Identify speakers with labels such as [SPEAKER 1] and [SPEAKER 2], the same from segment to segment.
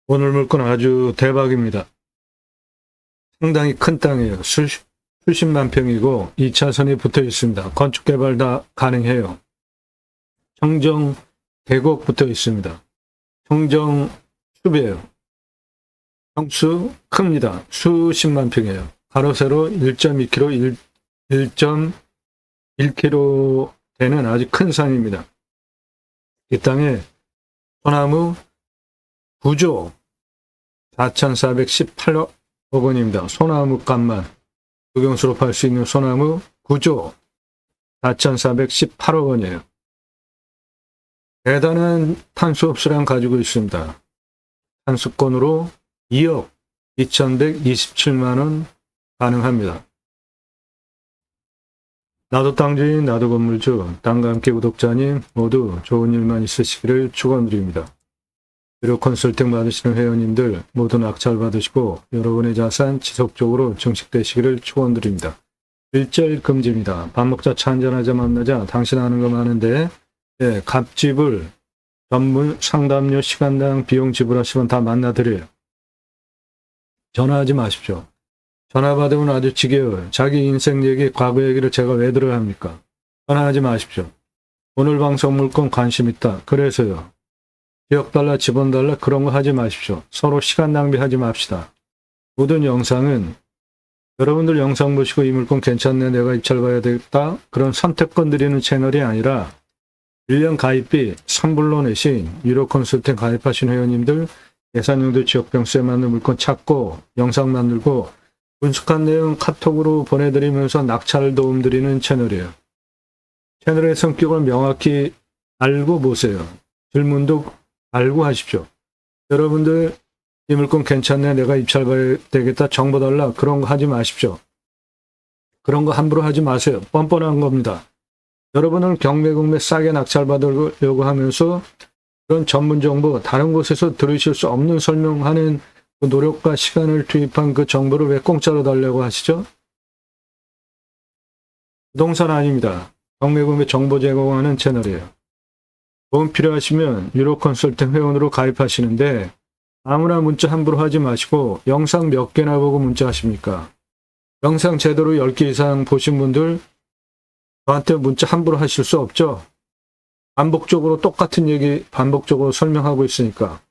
[SPEAKER 1] 오늘 물건 아주 대박입니다. 상당히 큰 땅이에요. 수십만 평이고 2차선이 붙어 있습니다. 건축 개발 다 가능해요. 청정 계곡 붙어 있습니다. 청정 숲이에요. 평수 큽니다. 수십만 평이에요. 가로 세로 1.2km, 1.1km 되는 아주 큰 산입니다. 이 땅에 소나무 9조 4,418억 원입니다. 소나무 값만 국영수로 팔 수 있는 소나무 9조 4,418억 원이에요. 대단한 탄소 흡수량 가지고 있습니다. 탄수권으로 2억 2,127만 원 가능합니다. 나도 땅주인, 나도 건물주, 땅과 함께 구독자님 모두 좋은 일만 있으시기를 축원드립니다. 유료 컨설팅 받으시는 회원님들 모두 낙찰 받으시고 여러분의 자산 지속적으로 증식되시기를 축원드립니다. 일절 금지입니다. 밥 먹자 차 한잔하자 만나자 당신 아는 거 많은데 갑집을 전문 상담료 시간당 비용 지불하시면 다 만나드려요. 전화하지 마십시오. 전화 받으면 아주 지겨워요. 자기 인생 얘기, 과거 얘기를 제가 왜 들어야 합니까? 전화하지 마십시오. 오늘 방송 물건 관심 있다. 그래서요. 지역 달라, 집원 달라 그런 거 하지 마십시오. 서로 시간 낭비하지 맙시다. 모든 영상은 여러분들 영상 보시고 이 물건 괜찮네, 내가 입찰 봐야 되겠다. 그런 선택권 드리는 채널이 아니라 1년 가입비 선불로 내신 유료 컨설팅 가입하신 회원님들 예산용도 지역병수에 맞는 물건 찾고 영상 만들고 분석한 내용 카톡으로 보내드리면서 낙찰 도움 드리는 채널이에요. 채널의 성격을 명확히 알고 보세요. 질문도 알고 하십시오. 여러분들 이 물건 괜찮네, 내가 입찰 봐야 되겠다, 정보 달라 그런 거 하지 마십시오. 그런 거 함부로 하지 마세요. 뻔뻔한 겁니다. 여러분은 경매 싸게 낙찰 받으려고 하면서 그런 전문 정보 다른 곳에서 들으실 수 없는 설명하는 그 노력과 시간을 투입한 그 정보를 왜 공짜로 달라고 하시죠? 부동산 아닙니다. 경매 정보 제공하는 채널이에요. 도움 필요하시면 유료 컨설팅 회원으로 가입하시는데 아무나 문자 함부로 하지 마시고 영상 몇 개나 보고 문자 하십니까? 영상 제대로 10개 이상 보신 분들 저한테 문자 함부로 하실 수 없죠? 반복적으로 똑같은 얘기 반복적으로 설명하고 있으니까.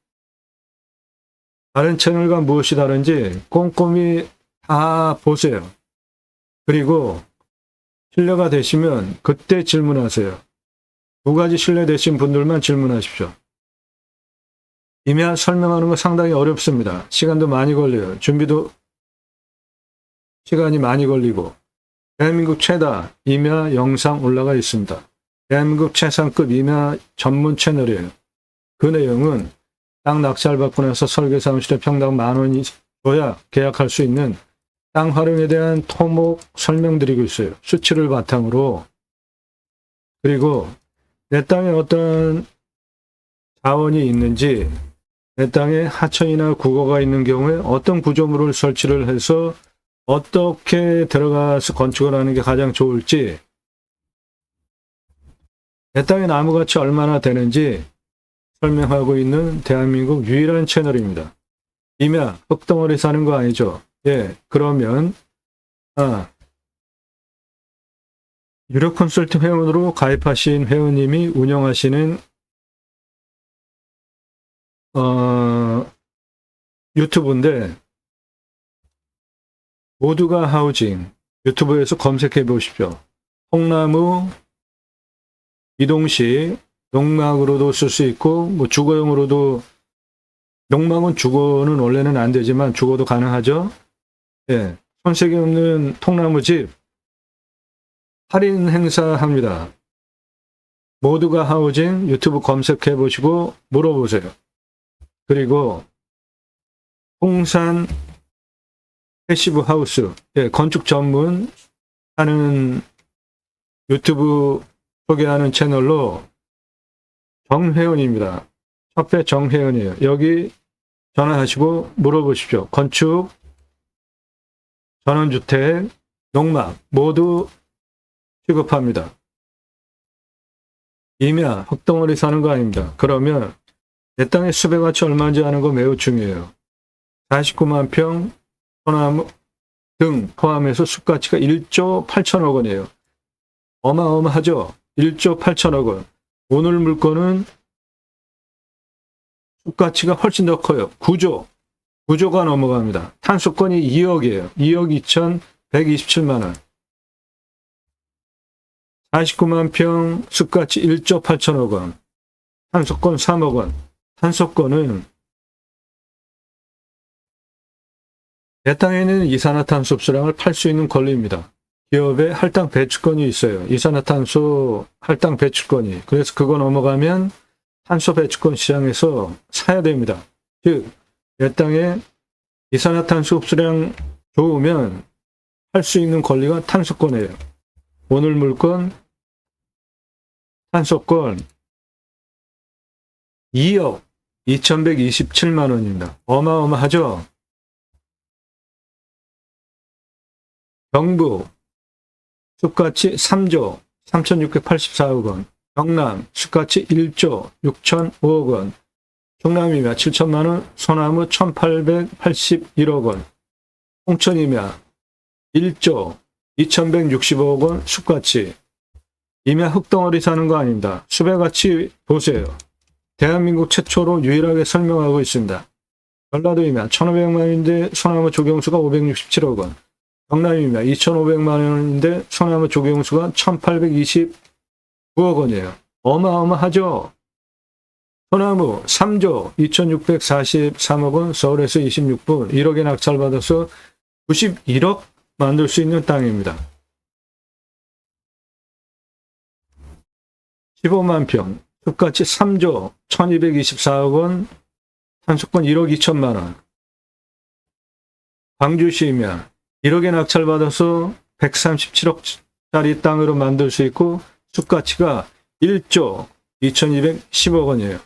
[SPEAKER 1] 다른 채널과 무엇이 다른지 꼼꼼히 다 보세요. 그리고 신뢰가 되시면 그때 질문하세요. 2가지 신뢰되신 분들만 질문하십시오. 임야 설명하는 거 상당히 어렵습니다. 시간도 많이 걸려요. 준비도 시간이 많이 걸리고. 대한민국 최다 임야 영상 올라가 있습니다. 대한민국 최상급 임야 전문 채널이에요. 그 내용은 땅 낙찰 받고 나서 설계사무실에 평당 10,000원이 줘야 계약할 수 있는 땅 활용에 대한 토목 설명드리고 있어요. 수치를 바탕으로. 그리고 내 땅에 어떤 자원이 있는지, 내 땅에 하천이나 국어가 있는 경우에 어떤 구조물을 설치를 해서 어떻게 들어가서 건축을 하는 게 가장 좋을지, 내 땅의 나무가치 얼마나 되는지 설명하고 있는 대한민국 유일한 채널입니다. 임야, 흙덩어리 사는 거 아니죠? 예, 그러면 유료 컨설팅 회원으로 가입하신 회원님이 운영하시는 유튜브인데 모두가 하우징 유튜브에서 검색해 보십시오. 통나무 이동식 농막으로도 쓸 수 있고 뭐 주거용으로도, 농막은 주거는 원래는 안 되지만 주거도 가능하죠. 예, 손색이 없는 통나무집 할인 행사합니다. 모두가 하우징 유튜브 검색해 보시고 물어보세요. 그리고 홍산 패시브 하우스, 예, 건축 전문 하는 유튜브 소개하는 채널로 정회원입니다. 협회 정회원이에요. 여기 전화하시고 물어보십시오. 건축, 전원주택, 농막 모두 취급합니다. 임야, 흙덩어리 사는 거 아닙니다. 그러면 내 땅의 수배가치 얼마인지 아는 거 매우 중요해요. 49만 평 소나무 등 포함해서 숲가치가 1조 8천억 원이에요. 어마어마하죠? 1조 8천억 원. 오늘 물건은 숲가치가 훨씬 더 커요. 9조가 넘어갑니다. 탄소권이 2억이에요. 2억 2,127만 원. 49만 평 숲가치 1조 8천억 원. 탄소권 3억 원. 탄소권은 내 땅에는 이산화탄소 수량을 팔 수 있는 권리입니다. 기업의 할당 배출권이 있어요. 이산화탄소 할당 배출권이. 그래서 그거 넘어가면 탄소 배출권 시장에서 사야 됩니다. 즉, 내 땅에 이산화탄소 흡수량 좋으면 할 수 있는 권리가 탄소권이에요. 오늘 물건 탄소권 2억 2,127만 원입니다. 어마어마하죠? 경북 숲가치 3조 3,684억 원, 경남 숲가치 1조 6,005억 원, 충남이면 7천만 원, 소나무 1,881억 원, 홍천이면 1조 2,165억 원 숲가치. 이면 흙덩어리 사는 거 아닙니다. 숲의 가치 보세요. 대한민국 최초로 유일하게 설명하고 있습니다. 전라도이면 1,500만 원인데 소나무 조경수가 567억 원, 경남이면 2,500만 원인데 소나무 조경수가 1,829억 원이에요. 어마어마하죠? 소나무 3조 2,643억 원, 서울에서 26분 1억에 낙찰받아서 91억 만들 수 있는 땅입니다. 15만 평, 숲가치 3조 1,224억 원, 탄소권 1억 2천만 원. 광주시면 1억에 낙찰받아서 137억짜리 땅으로 만들 수 있고 숲가치가 1조 2,210억 원이에요.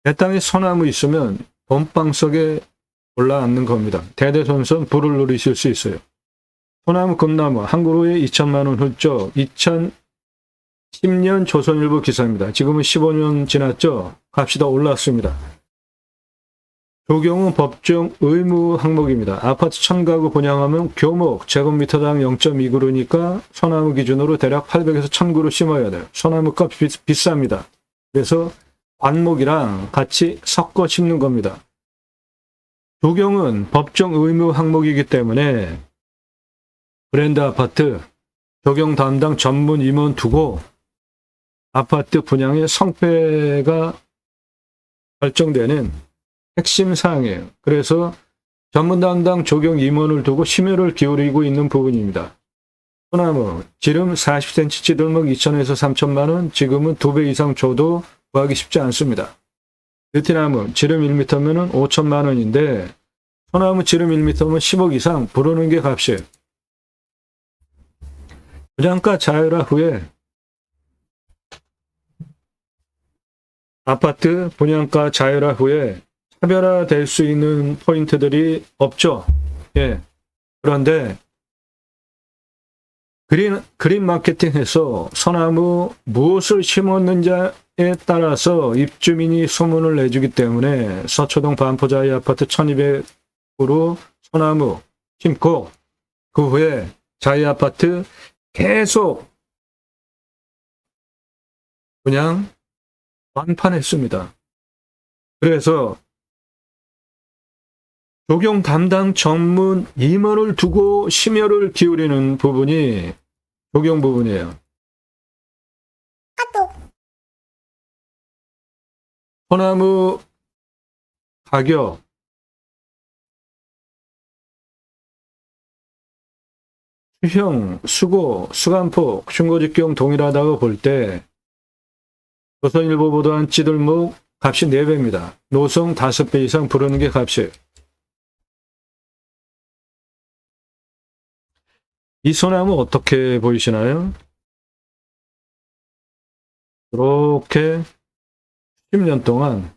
[SPEAKER 1] 내 땅에 소나무 있으면 돈방석에 올라앉는 겁니다. 대대손손 부를 누리실 수 있어요. 소나무 금나무 한 그루에 2천만 원 훌쩍. 2010년 조선일보 기사입니다. 지금은 15년 지났죠. 값이 더 올랐습니다. 조경은 법정 의무 항목입니다. 아파트 1,000가구 분양하면 교목 제곱미터당 0.2그루니까 소나무 기준으로 대략 800에서 1,000그루 심어야 돼요. 소나무 값 비쌉니다. 그래서 관목이랑 같이 섞어 심는 겁니다. 조경은 법정 의무 항목이기 때문에 브랜드 아파트 조경 담당 전문 임원 두고 아파트 분양의 성패가 결정되는 핵심 사항이에요. 그래서 전문 담당 조경 임원을 두고 심혈을 기울이고 있는 부분입니다. 소나무 지름 40cm 찌들목 2,000에서 3천만 원, 지금은 2배 이상 줘도 구하기 쉽지 않습니다. 느티나무 지름 1m면 5천만 원인데 소나무 지름 1m면 10억 이상 부르는 게 값이에요. 분양가 자율화 후에 아파트 분양가 자율화 후에 차별화될 수 있는 포인트들이 없죠. 예. 그런데 그린 마케팅에서 소나무 무엇을 심었는지에 따라서 입주민이 소문을 내주기 때문에 서초동 반포자이 아파트 1,200으로 소나무 심고 그 후에 자이 아파트 계속 그냥 완판했습니다. 그래서 조경 담당 전문 임원을 두고 심혈을 기울이는 부분이 조경 부분이에요. 소나무 가격 수형, 수고, 수간폭, 중고직경 동일하다고 볼 때 조선일보 보도한 찌들목 값이 4배입니다. 노성 5배 이상 부르는 게 값이에요. 이 소나무 어떻게 보이시나요? 이렇게 10년 동안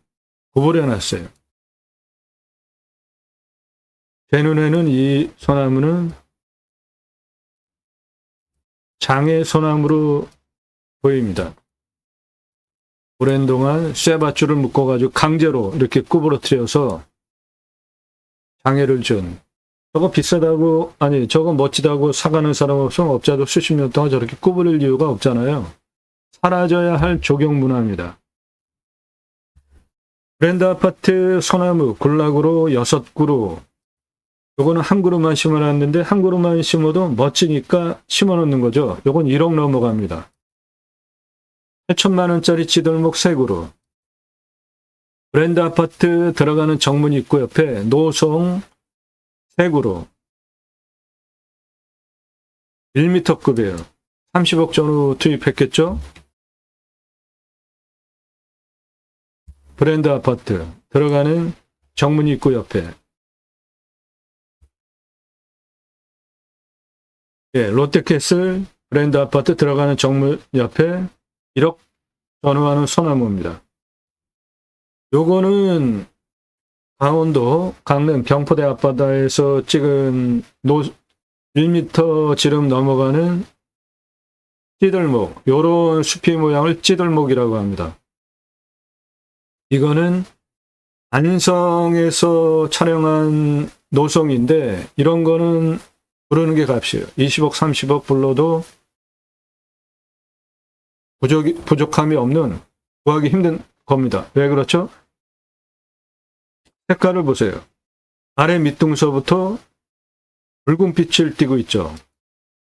[SPEAKER 1] 구부려 놨어요. 제 눈에는 이 소나무는 장애 소나무로 보입니다. 오랜 동안 쇠밧줄을 묶어가지고 강제로 이렇게 구부러뜨려서 장애를 준, 저거 비싸다고, 아니 저거 멋지다고 사가는 사람 없으면 업자도 수십 년 동안 저렇게 구부릴 이유가 없잖아요. 사라져야 할 조경 문화입니다. 브랜드 아파트 소나무 군락으로 6그루, 요거는 한 그루만 심어놨는데 한 그루만 심어도 멋지니까 심어놓는 거죠. 요건 1억 넘어갑니다. 8천만 원짜리 찌들목 3그루. 브랜드 아파트 들어가는 정문 입구 옆에 노송 3그루. 1m급이에요. 30억 전후 투입했겠죠? 브랜드 아파트 들어가는 정문 입구 옆에. 예, 롯데캐슬 브랜드 아파트 들어가는 정문 옆에 1억 전후하는 소나무입니다. 요거는 강원도 강릉 경포대 앞바다에서 찍은 1m 지름 넘어가는 찌들목, 요런 숲이 모양을 찌들목이라고 합니다. 이거는 안성에서 촬영한 노송인데 이런 거는 부르는 게 값이에요. 20억, 30억 불러도 부족함이 없는, 구하기 힘든 겁니다. 왜 그렇죠? 색깔을 보세요. 아래 밑둥서부터 붉은 빛을 띠고 있죠.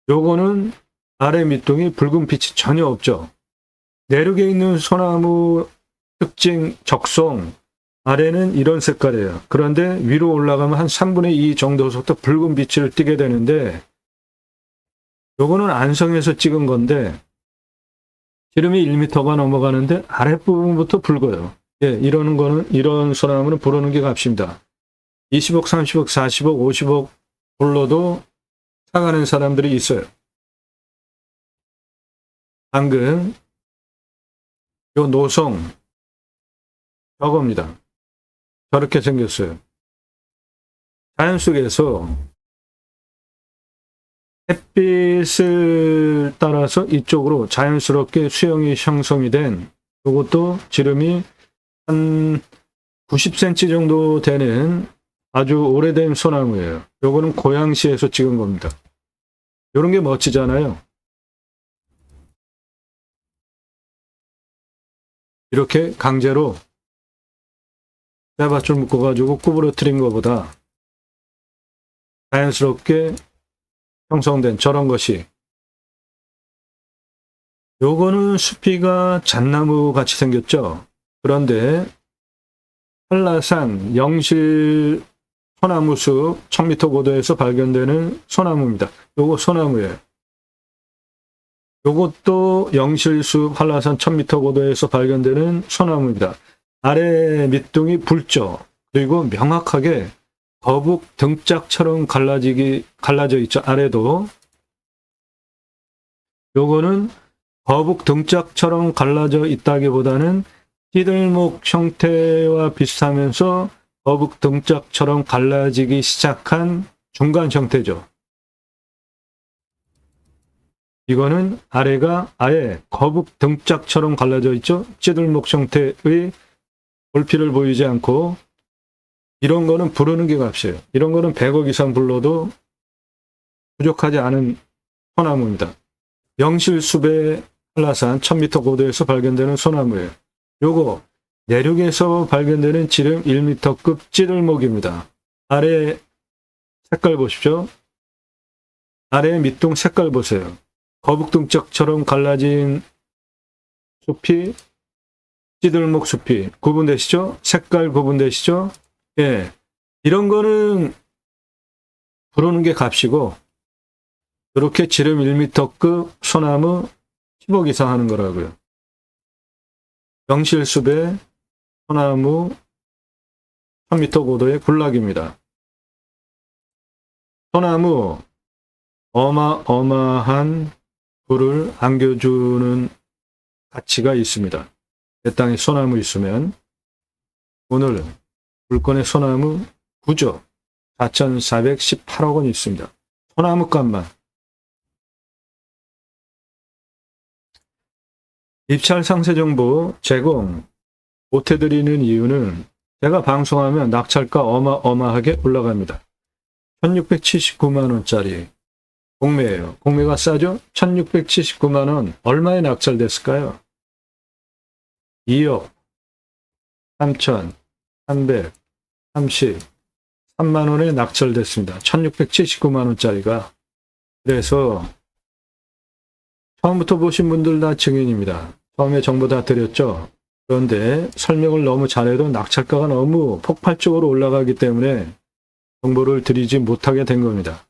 [SPEAKER 1] 요거는 아래 밑둥이 붉은 빛이 전혀 없죠. 내륙에 있는 소나무 특징 적송, 아래는 이런 색깔이에요. 그런데 위로 올라가면 한 3분의 2 정도부터 붉은 빛을 띠게 되는데 요거는 안성에서 찍은 건데 지름이 1m가 넘어가는데 아랫부분부터 붉어요. 예, 이런 소나무는 부르는 게 값입니다. 20억, 30억, 40억, 50억 불러도 사가는 사람들이 있어요. 방금 요 노송 저겁니다. 저렇게 생겼어요. 자연 속에서 햇빛을 따라서 이쪽으로 자연스럽게 수영이 형성이 된, 이것도 지름이 한 90cm 정도 되는 아주 오래된 소나무예요. 요거는 고양시에서 찍은 겁니다. 요런 게 멋지잖아요. 이렇게 강제로 쇠밧줄 묶어가지고 구부러뜨린 것보다 자연스럽게 형성된 저런 것이, 요거는 수피가 잣나무 같이 생겼죠. 그런데 한라산 영실 소나무숲 1000m 고도에서 발견되는 소나무입니다. 요거 소나무예요. 요것도 영실숲 한라산 1000m 고도에서 발견되는 소나무입니다. 아래 밑둥이 붉죠. 그리고 명확하게 거북 등짝처럼 갈라져 있죠. 아래도. 요거는 거북 등짝처럼 갈라져 있다기보다는 찌들목 형태와 비슷하면서 거북 등짝처럼 갈라지기 시작한 중간 형태죠. 이거는 아래가 아예 거북 등짝처럼 갈라져 있죠. 찌들목 형태의 볼피를 보이지 않고, 이런 거는 부르는 게 값이에요. 이런 거는 100억 이상 불러도 부족하지 않은 소나무입니다. 영실숲의 한라산 1000m 고도에서 발견되는 소나무예요. 요거 내륙에서 발견되는 지름 1m급 찌들목입니다. 아래 색깔 보십시오. 아래 밑둥 색깔 보세요. 거북등짝처럼 갈라진 숲이, 찌들목 숲이 구분되시죠? 색깔 구분되시죠? 예, 이런 거는 부르는 게 값이고, 이렇게 지름 1m급 소나무 10억 이상 하는 거라고요. 영실숲의 소나무 1000m 고도의 군락입니다. 소나무 어마어마한 불을 안겨주는 가치가 있습니다. 내 땅에 소나무 있으면. 오늘 물건의 소나무 구조 4,418억 원 있습니다. 소나무 값만 입찰 상세 정보 제공 못해드리는 이유는 제가 방송하면 낙찰가 어마어마하게 올라갑니다. 1679만 원짜리 공매예요. 공매가 싸죠? 1679만 원 얼마에 낙찰됐을까요? 2억 3,333만 원에 낙찰됐습니다. 1679만 원짜리가. 그래서 처음부터 보신 분들 다 증인입니다. 처음에 정보 다 드렸죠. 그런데 설명을 너무 잘해도 낙찰가가 너무 폭발적으로 올라가기 때문에 정보를 드리지 못하게 된 겁니다.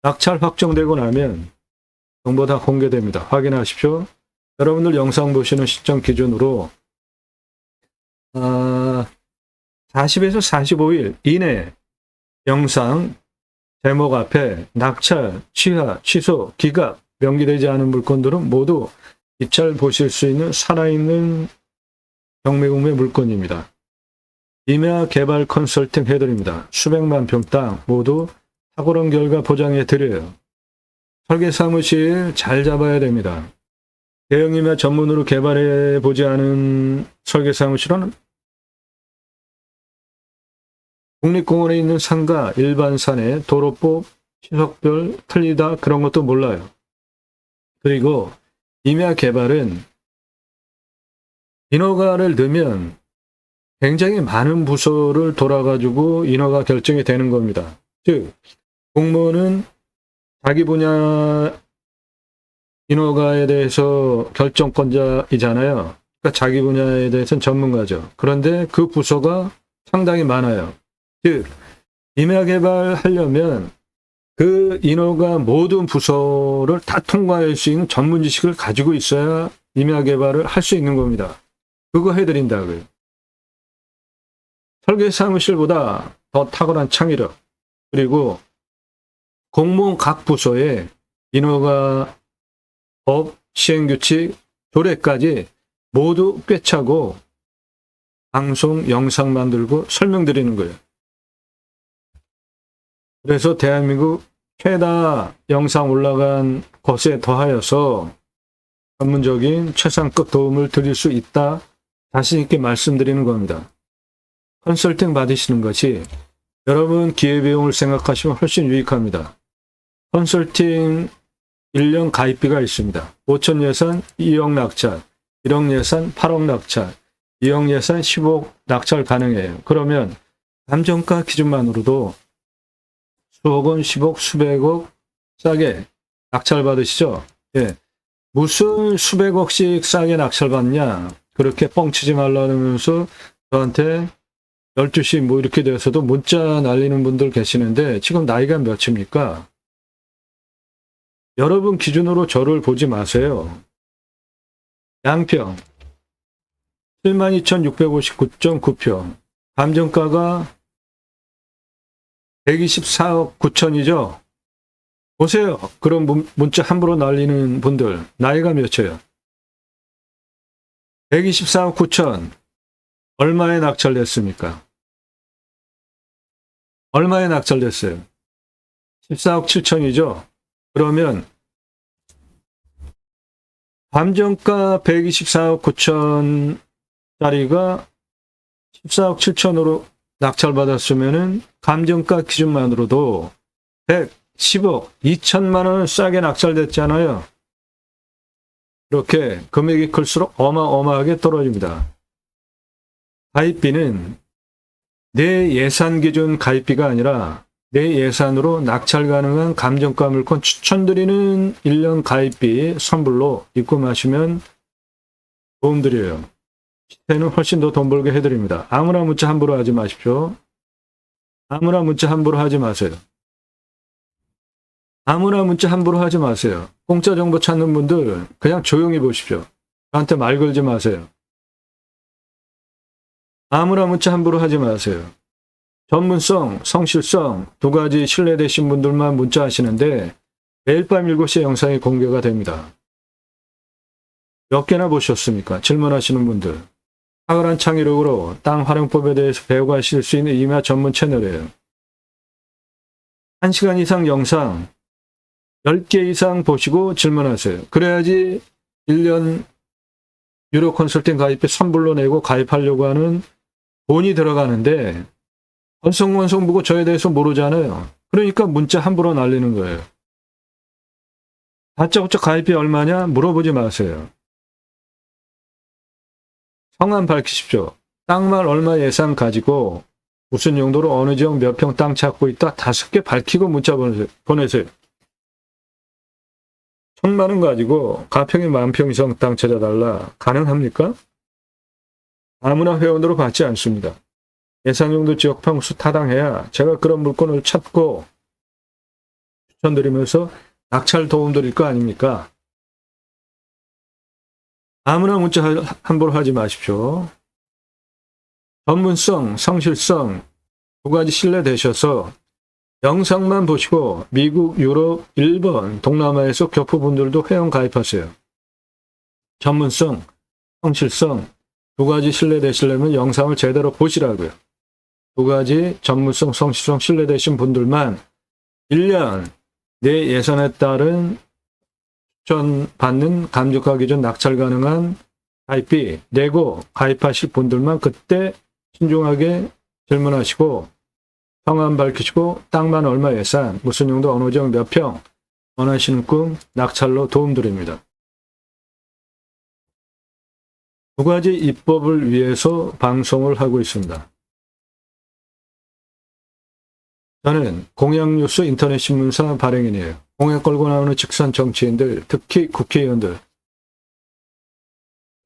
[SPEAKER 1] 낙찰 확정되고 나면 정보 다 공개됩니다. 확인하십시오. 여러분들 영상 보시는 시점 기준으로 40에서 45일 이내 영상 제목 앞에 낙찰, 취하, 취소, 기각 명기되지 않은 물건들은 모두 입찰 보실 수 있는 살아있는 경매공매 물건입니다. 임야 개발 컨설팅 해드립니다. 수백만 평 땅 모두 탁월한 결과 보장해 드려요. 설계 사무실 잘 잡아야 됩니다. 대형 임야 전문으로 개발해 보지 않은 설계 사무실은 국립공원에 있는 상가, 일반 산에 도로법, 시속별 틀리다 그런 것도 몰라요. 그리고 임야 개발은 인허가를 넣으면 굉장히 많은 부서를 돌아가지고 인허가 결정이 되는 겁니다. 즉 공무원은 자기 분야 인허가에 대해서 결정권자이잖아요. 그러니까 자기 분야에 대해서는 전문가죠. 그런데 그 부서가 상당히 많아요. 즉 임야 개발하려면 그 인허가 모든 부서를 다 통과할 수 있는 전문 지식을 가지고 있어야 임야 개발을 할 수 있는 겁니다. 그거 해드린다고요. 설계 사무실보다 더 탁월한 창의력, 그리고 공무원 각 부서의 인허가 법, 시행규칙, 조례까지 모두 꿰차고 방송, 영상 만들고 설명드리는 거예요. 그래서 대한민국 최다 영상 올라간 것에 더하여서 전문적인 최상급 도움을 드릴 수 있다. 자신 있게 말씀드리는 겁니다. 컨설팅 받으시는 것이 여러분 기회비용을 생각하시면 훨씬 유익합니다. 컨설팅 1년 가입비가 있습니다. 5천 예산 2억 낙찰, 1억 예산 8억 낙찰, 2억 예산 10억 낙찰 가능해요. 그러면 감정가 기준만으로도 수억 원, 10억, 수백억 싸게 낙찰 받으시죠? 예. 무슨 수백억씩 싸게 낙찰 받냐? 그렇게 뻥치지 말라면서 저한테 12시 뭐 이렇게 돼서도 문자 날리는 분들 계시는데 지금 나이가 몇입니까? 여러분 기준으로 저를 보지 마세요. 양평 72,659.9평 감정가가 124억 9천이죠. 보세요. 그런 문자 함부로 날리는 분들 나이가 몇이에요? 124억 9천 얼마에 낙찰됐습니까? 얼마에 낙찰됐어요? 14억 7천이죠. 그러면 감정가 124억 9천짜리가 14억 7천으로 낙찰받았으면은 감정가 기준만으로도 110억 2천만 원 싸게 낙찰됐잖아요. 이렇게 금액이 클수록 어마어마하게 떨어집니다. 가입비는 내 예산 기준 가입비가 아니라 내 예산으로 낙찰 가능한 감정가 물건 추천드리는 1년 가입비 선불로 입금하시면 도움드려요. 시세는 훨씬 더 돈 벌게 해드립니다. 아무나 문자 함부로 하지 마십시오. 아무나 문자 함부로 하지 마세요. 아무나 문자 함부로 하지 마세요. 공짜 정보 찾는 분들 그냥 조용히 보십시오. 저한테 말 걸지 마세요. 아무나 문자 함부로 하지 마세요. 전문성, 성실성 두 가지 신뢰되신 분들만 문자 하시는데 매일 밤 7시에 영상이 공개가 됩니다. 몇 개나 보셨습니까? 질문하시는 분들. 탁월한 창의력으로 땅 활용법에 대해서 배워가실 수 있는 임야 전문 채널이에요. 1시간 이상 영상 10개 이상 보시고 질문하세요. 그래야지 1년 유료 컨설팅 가입비 선불로 내고 가입하려고 하는 돈이 들어가는데 원성 보고 저에 대해서 모르잖아요. 그러니까 문자 함부로 날리는 거예요. 다짜고짜 가입비 얼마냐 물어보지 마세요. 성함 밝히십시오. 땅말 얼마 예산 가지고 무슨 용도로 어느 지역 몇 평 땅 찾고 있다 5개 밝히고 문자 보내세요. 1,000만 원 가지고 가평에 10,000평 이상 땅 찾아달라. 가능합니까? 아무나 회원으로 받지 않습니다. 예산용도 지역 평수 타당해야 제가 그런 물건을 찾고 추천드리면서 낙찰 도움드릴 거 아닙니까? 아무나 문자 함부로 하지 마십시오. 전문성, 성실성 두 가지 신뢰되셔서 영상만 보시고 미국, 유럽, 일본, 동남아에서 교포분들도 회원 가입하세요. 전문성, 성실성 두 가지 신뢰되시려면 영상을 제대로 보시라고요. 두 가지 전문성, 성실성 신뢰되신 분들만 1년 내 예산에 따른 추천받는 감독화 기준 낙찰 가능한 가입비 내고 가입하실 분들만 그때 신중하게 질문하시고 성함 밝히시고 땅만 얼마 예산, 무슨 용도 어느 지역 몇 평 원하시는 꿈 낙찰로 도움드립니다. 두 가지 입법을 위해서 방송을 하고 있습니다. 저는 공약뉴스 인터넷 신문사 발행인이에요. 공약 걸고 나오는 직선 정치인들, 특히 국회의원들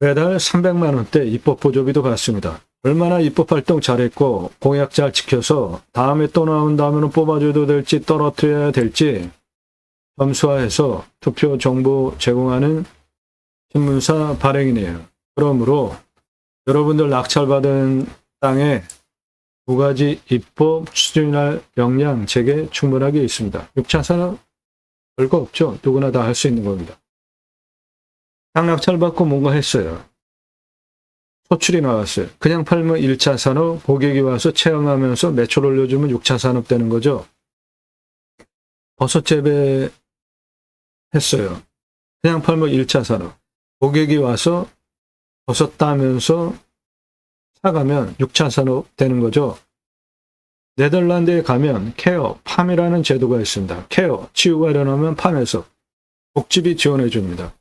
[SPEAKER 1] 매달 300만 원대 입법 보조비도 받습니다. 얼마나 입법활동 잘했고 공약 잘 지켜서 다음에 또 나온다면 뽑아줘도 될지 떨어뜨려야 될지 점수화해서 투표 정보 제공하는 신문사 발행인이에요. 그러므로 여러분들 낙찰받은 땅에 두 가지 입법 추진할 역량 제게 충분하게 있습니다. 6차 산업 별거 없죠. 누구나 다 할 수 있는 겁니다. 땅 낙찰받고 뭔가 했어요. 소출이 나왔어요. 그냥 팔면 1차 산업, 고객이 와서 체험하면서 매출 올려주면 6차 산업 되는 거죠. 버섯 재배 했어요. 그냥 팔면 1차 산업. 고객이 와서 버섯 따면서 사가면 6차 산업 되는 거죠. 네덜란드에 가면 케어, 팜이라는 제도가 있습니다. 케어, 치유가 일어나면 팜에서 복지비 지원해 줍니다.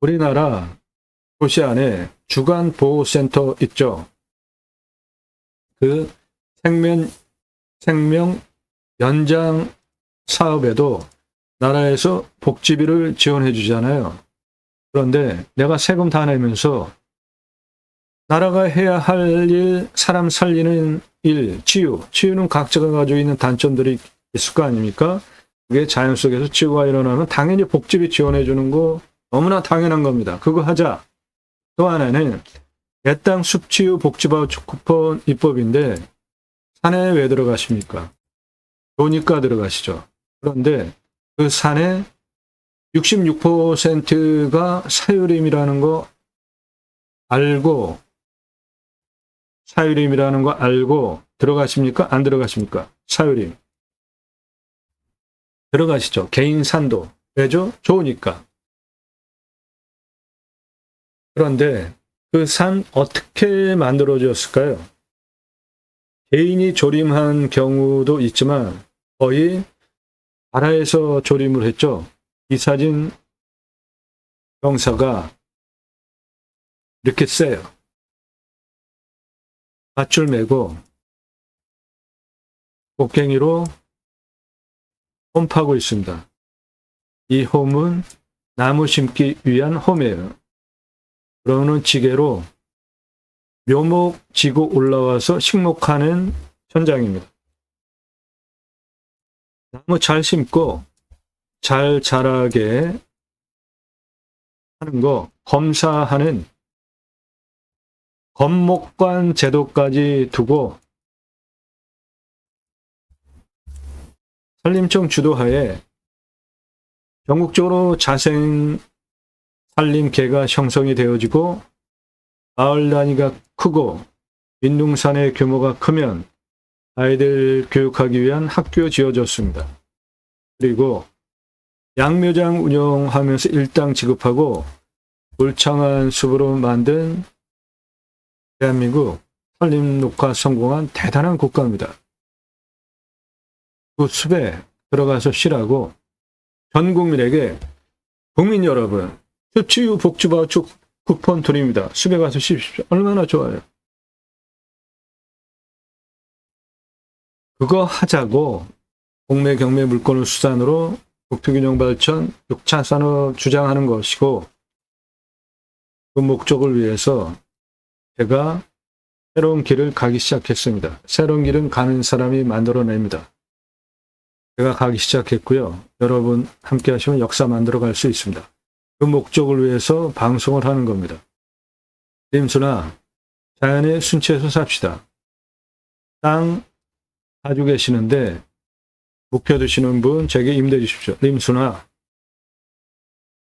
[SPEAKER 1] 우리나라 도시 안에 주간보호센터 있죠. 그 생명 연장 사업에도 나라에서 복지비를 지원해 주잖아요. 그런데 내가 세금 다 내면서 나라가 해야 할 일, 사람 살리는 일, 치유는 각자가 가지고 있는 단점들이 있을 거 아닙니까? 그게 자연 속에서 치유가 일어나면 당연히 복지비 지원해 주는 거 너무나 당연한 겁니다. 그거 하자. 또 하나는 내 땅 숲치유 복지바우처 쿠폰 입법인데 산에 왜 들어가십니까? 좋으니까 들어가시죠. 그런데 그 산에 66%가 사유림이라는 거 알고 사유림이라는 거 알고 들어가십니까? 안 들어가십니까? 사유림. 들어가시죠. 개인 산도. 왜죠? 좋으니까. 그런데 그 산 어떻게 만들어졌을까요? 개인이 조림한 경우도 있지만 거의 나라에서 조림을 했죠. 이사진 병사가 이렇게 세요. 밧줄 메고 곡괭이로 홈 파고 있습니다. 이 홈은 나무 심기 위한 홈이에요. 그러는 지게로 묘목 지고 올라와서 식목하는 현장입니다. 나무 잘 심고 잘 자라게 하는 거 검사하는 검목관 제도까지 두고 산림청 주도하에 전국적으로 자생 산림계가 형성이 되어지고 마을 단위가 크고 민둥산의 규모가 크면 아이들 교육하기 위한 학교 지어졌습니다. 그리고 양묘장 운영하면서 일당 지급하고 울창한 숲으로 만든 대한민국 산림 녹화 성공한 대단한 국가입니다. 그 숲에 들어가서 쉬라고 전 국민에게 국민 여러분 수치유 복지바우처 쿠폰 드립니다. 숲에 가서 쉬십시오. 얼마나 좋아요. 그거 하자고 공매 경매 물건을 수단으로 국토균형 발전 6차 산업 주장하는 것이고 그 목적을 위해서 제가 새로운 길을 가기 시작했습니다. 새로운 길은 가는 사람이 만들어냅니다. 제가 가기 시작했고요. 여러분 함께 하시면 역사 만들어 갈 수 있습니다. 그 목적을 위해서 방송을 하는 겁니다. 림수나 자연의 순치에서 삽시다. 땅 가지고 계시는데 묵혀두시는 분 제게 임대 주십시오. 림수나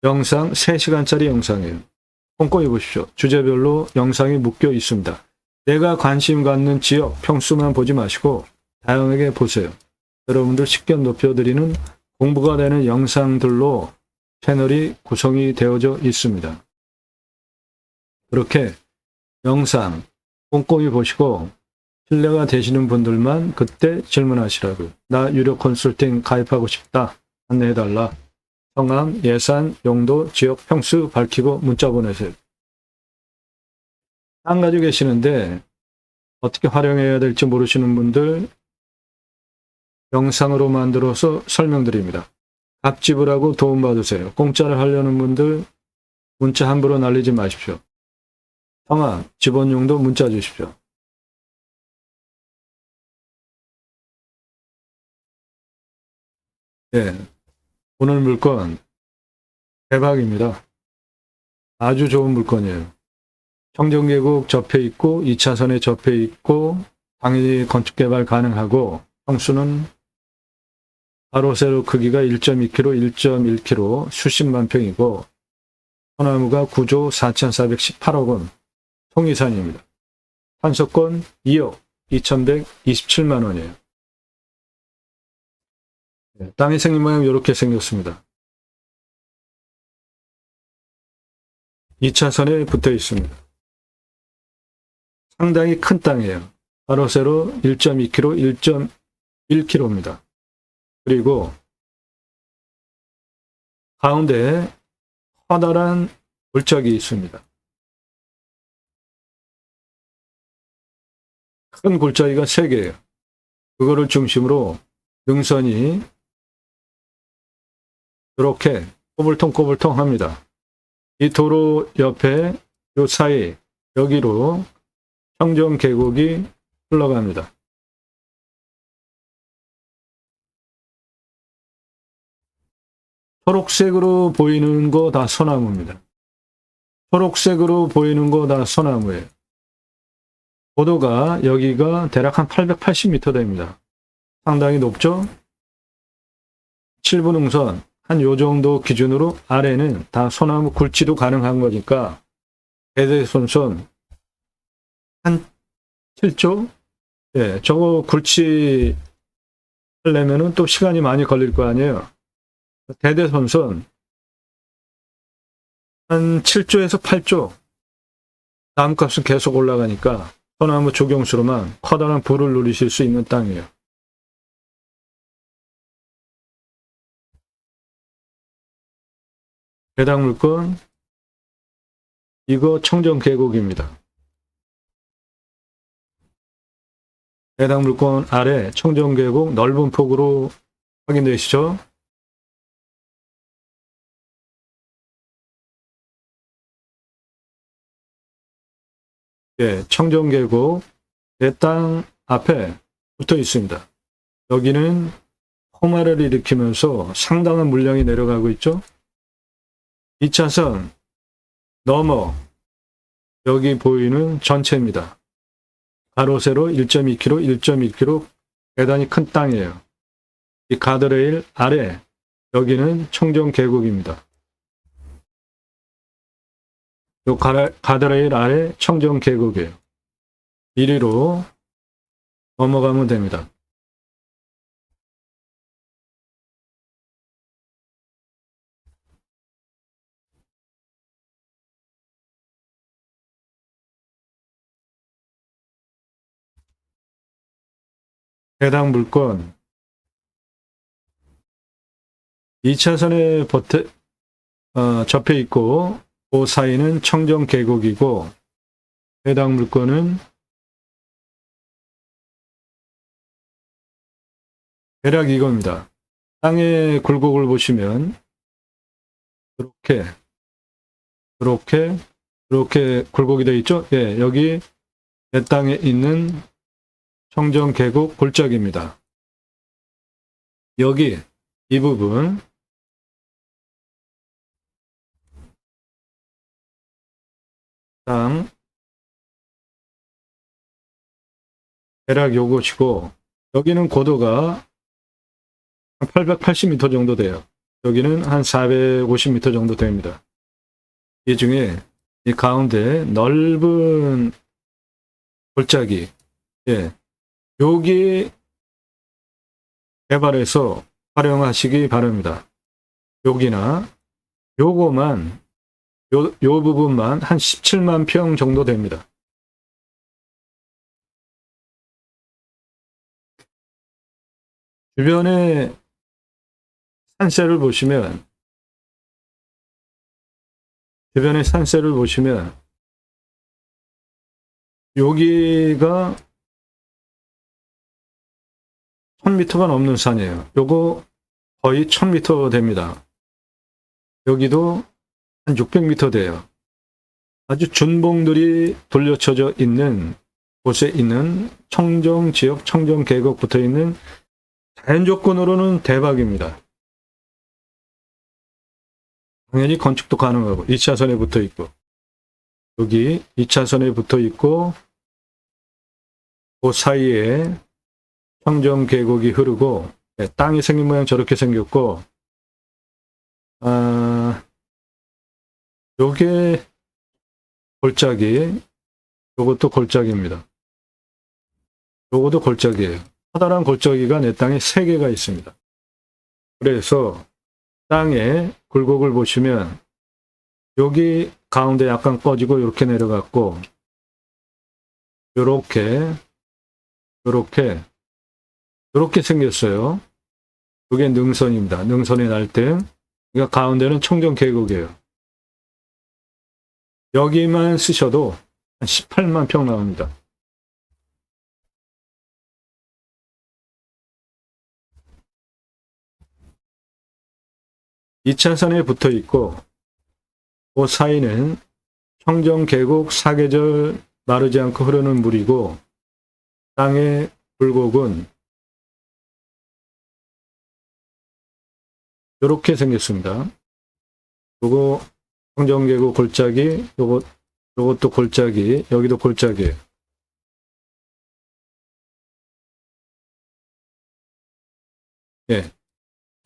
[SPEAKER 1] 영상 3시간짜리 영상이에요. 꼼꼼히 보십시오. 주제별로 영상이 묶여 있습니다. 내가 관심 갖는 지역 평수만 보지 마시고 다양하게 보세요. 여러분들 식견 높여드리는 공부가 되는 영상들로 채널이 구성이 되어져 있습니다. 그렇게 영상 꼼꼼히 보시고 신뢰가 되시는 분들만 그때 질문하시라고요. 나 유료 컨설팅 가입하고 싶다. 안내해달라. 성함, 예산, 용도, 지역 평수 밝히고 문자 보내세요. 땅 가지고 계시는데 어떻게 활용해야 될지 모르시는 분들 영상으로 만들어서 설명드립니다. 값지불하고 도움받으세요. 공짜를 하려는 분들 문자 함부로 날리지 마십시오. 성함, 지번용도 문자 주십시오. 네, 오늘 물건 대박입니다. 아주 좋은 물건이에요. 청정계곡 접해 있고 2차선에 접해 있고 당연히 건축개발 가능하고 평수는 가로 세로 크기가 1.2km, 1.1km 수십만 평이고 소나무가 9조 4,418억 원 통이산입니다. 판소권 2억 2,127만 원이에요. 땅의 생긴 모양이 이렇게 생겼습니다. 2차선에 붙어 있습니다. 상당히 큰 땅이에요. 가로 세로 1.2km, 1.1km입니다. 그리고 가운데에 커다란 골짜기 있습니다. 큰 골짜기가 3개예요. 그거를 중심으로 능선이 이렇게 꼬불통꼬불통 합니다. 이 도로 옆에 요 사이 여기로 청정계곡이 흘러갑니다. 초록색으로 보이는 거 다 소나무입니다. 초록색으로 보이는 거 다 소나무예요. 고도가 여기가 대략 한 880m 됩니다. 상당히 높죠? 7분 능선 한 요 정도 기준으로 아래는 다 소나무 굴치도 가능한 거니까 대대손손 한 7조? 예, 저거 굴치 하려면은 또 시간이 많이 걸릴 거 아니에요. 대대손손 한 7조에서 8조 나무값은 계속 올라가니까 소나무 조경수로만 커다란 부를 누리실 수 있는 땅이에요. 해당 물건 이거 청정계곡입니다. 해당 물건 아래 청정계곡 넓은 폭으로 확인되시죠? 예, 청정계곡 내 땅 앞에 붙어 있습니다. 여기는 홍화를 일으키면서 상당한 물량이 내려가고 있죠. 2차선 넘어 여기 보이는 전체입니다. 가로 세로 1.2km, 1.1km 대단히 큰 땅이에요. 이 가드레일 아래 여기는 청정계곡입니다. 이 가드레일 아래 청정계곡이에요. 이리로 넘어가면 됩니다. 해당 물건 2차선에 접해 있고 그 사이는 청정 계곡이고 해당 물건은 대략 이겁니다. 땅의 굴곡을 보시면 이렇게 굴곡이 되어 있죠? 예, 여기 내 땅에 있는 청정 계곡 골짜기입니다. 여기 이 부분 땅 대략 요것이고 여기는 고도가 한 880m 정도 돼요. 여기는 한 450m 정도 됩니다. 이 중에 이 가운데 넓은 골짜기, 예, 여기 개발해서 활용하시기 바랍니다. 여기나 요거만 요 부분만 한 17만 평 정도 됩니다. 주변에 산세를 보시면 여기가 1000m가 넘는 산이에요. 요거 거의 1000m 됩니다. 여기도 한 600m 돼요. 아주 준봉들이 돌려쳐져 있는 곳에 있는 청정 지역, 청정 계곡 붙어 있는 자연 조건으로는 대박입니다. 당연히 건축도 가능하고 2차선에 붙어 있고 여기 2차선에 붙어 있고 그 사이에 청정 계곡이 흐르고 땅이 생긴 모양 저렇게 생겼고 요게 골짜기, 요것도 골짜기입니다. 요것도 골짜기예요. 커다란 골짜기가 내 땅에 3개가 있습니다. 그래서 땅에 굴곡을 보시면 여기 가운데 약간 꺼지고 이렇게 내려갔고 요렇게 생겼어요. 이게 능선입니다. 능선의 날등. 그러니까 가운데는 청정 계곡이에요. 여기만 쓰셔도 한 18만 평 나옵니다. 이 차선에 붙어 있고 그 사이는 청정 계곡 사계절 마르지 않고 흐르는 물이고 땅의 굴곡은 이렇게 생겼습니다. 요거 청정 계곡 골짜기, 요것도 골짜기, 여기도 골짜기예요. 예.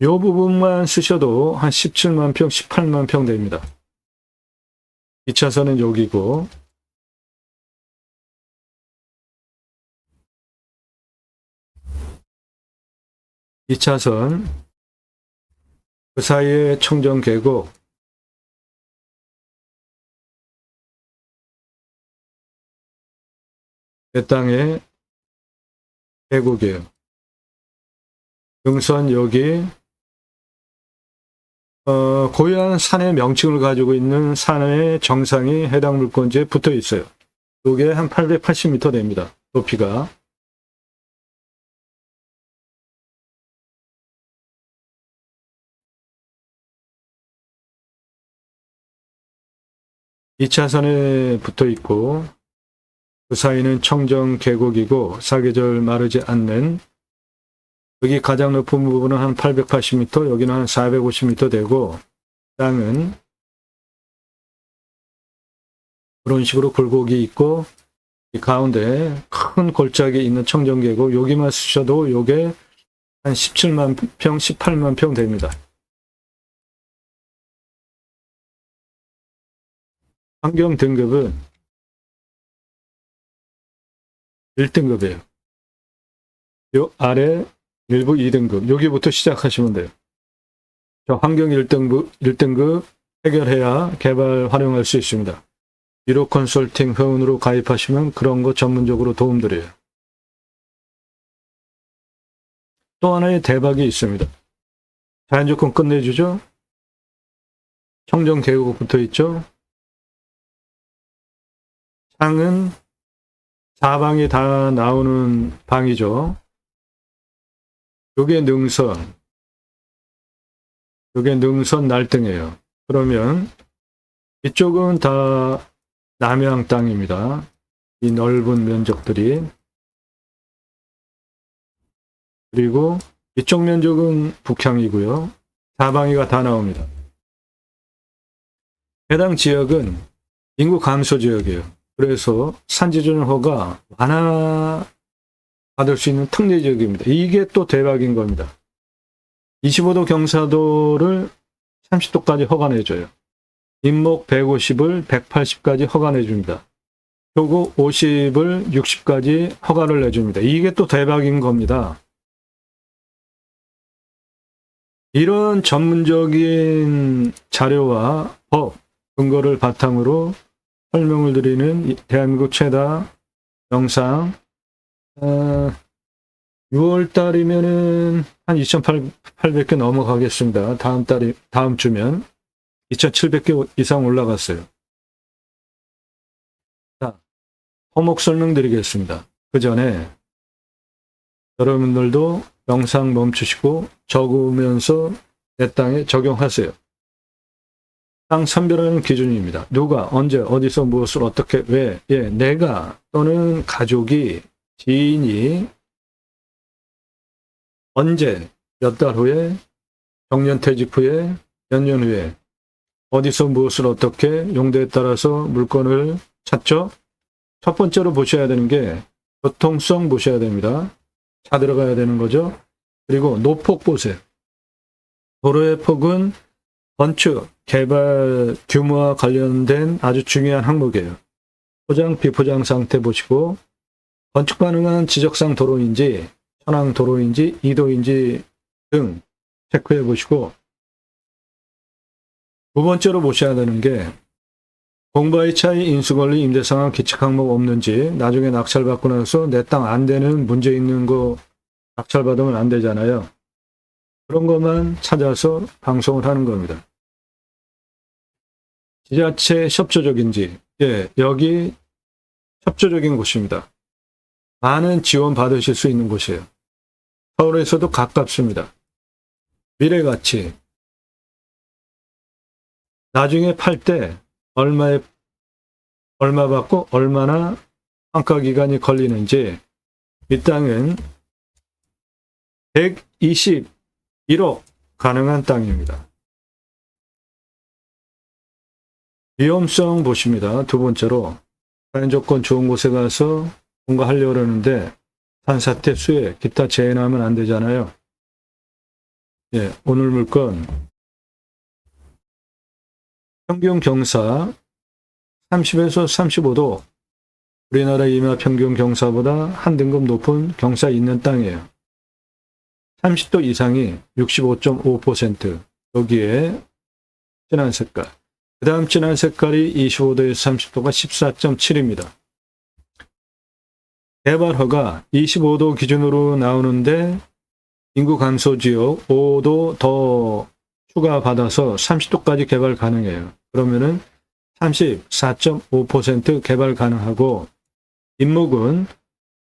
[SPEAKER 1] 요 부분만 쓰셔도 한 17만 평, 18만 평 됩니다. 2차선은 여기고 2차선 그 사이에 청정 계곡 내 땅에 계곡이에요. 능선 여기 고유한 산의 명칭을 가지고 있는 산의 정상이 해당 물건지에 붙어 있어요. 이게 한 880m 됩니다. 높이가. 이 차선에 붙어 있고 그 사이는 청정 계곡이고 사계절 마르지 않는 여기 가장 높은 부분은 한 880m, 여기는 한 450m 되고 땅은 그런 식으로 굴곡이 있고 이 가운데 큰 골짜기 있는 청정 계곡 여기만 쓰셔도 요게 한 17만 평, 18만 평 됩니다. 환경 등급은 1등급이에요. 요 아래 일부 2등급, 여기부터 시작하시면 돼요. 저 환경 1등급 해결해야 개발 활용할 수 있습니다. 유로 컨설팅 회원으로 가입하시면 그런 거 전문적으로 도움드려요. 또 하나의 대박이 있습니다. 자연조건 끝내주죠. 청정 계곡 붙어 있죠. 창은 4방이 다 나오는 방이죠. 요게 능선 날등이에요. 그러면 이쪽은 다 남해안 땅입니다. 이 넓은 면적들이. 그리고 이쪽 면적은 북향이고요. 4방이가 다 나옵니다. 해당 지역은 인구 감소 지역이에요. 그래서 산지조정 허가 완화 받을 수 있는 특례 지역입니다. 이게 또 대박인 겁니다. 25도 경사도를 30도까지 허가내줘요. 인목 150을 180까지 허가내줍니다. 표고 50을 60까지 허가를 내줍니다. 이게 또 대박인 겁니다. 이런 전문적인 자료와 법, 근거를 바탕으로 설명을 드리는 대한민국 최다 영상, 6월 달이면은 한 2,800개 넘어가겠습니다. 다음 주면 2,700개 이상 올라갔어요. 자, 토목 설명드리겠습니다. 그 전에 여러분들도 영상 멈추시고 적으면서 내 땅에 적용하세요. 땅 선별하는 기준입니다. 누가, 언제, 어디서, 무엇을, 어떻게, 왜, 내가 또는 가족이, 지인이 언제, 몇 달 후에, 정년퇴직 후에, 몇 년 후에, 어디서 무엇을 어떻게, 용도에 따라서 물건을 찾죠? 첫 번째로 보셔야 되는 게 교통성 보셔야 됩니다. 차 들어가야 되는 거죠. 그리고 노폭 보세요. 도로의 폭은 건축, 개발 규모와 관련된 아주 중요한 항목이에요. 포장, 비포장 상태 보시고 건축 가능한 지적상 도로인지 현황 도로인지 이도인지 등 체크해 보시고 두 번째로 보셔야 되는 게 공바의 차이, 인수권리, 임대상황, 기책 항목 없는지 나중에 낙찰받고 나서 내 땅 안 되는 문제 있는 거 낙찰받으면 안 되잖아요. 그런 것만 찾아서 방송을 하는 겁니다. 지자체 협조적인지, 여기 협조적인 곳입니다. 많은 지원 받으실 수 있는 곳이에요. 서울에서도 가깝습니다. 미래가치. 나중에 팔 때 얼마 받고 얼마나 환가 기간이 걸리는지 이 땅은 121억 가능한 땅입니다. 위험성 보십니다. 두 번째로 자연조건 좋은 곳에 가서 뭔가 하려고 그러는데 산사태, 수해, 기타 재해나면 안 되잖아요. 오늘 물건 평균 경사 30에서 35도 우리나라 임야 평균 경사보다 한 등급 높은 경사 있는 땅이에요. 30도 이상이 65.5%. 여기에 진한 색깔. 그 다음 진한 색깔이 25도에서 30도가 14.7입니다. 개발허가 25도 기준으로 나오는데 인구 감소 지역 5도 더 추가받아서 30도까지 개발 가능해요. 그러면은 34.5% 개발 가능하고 인목은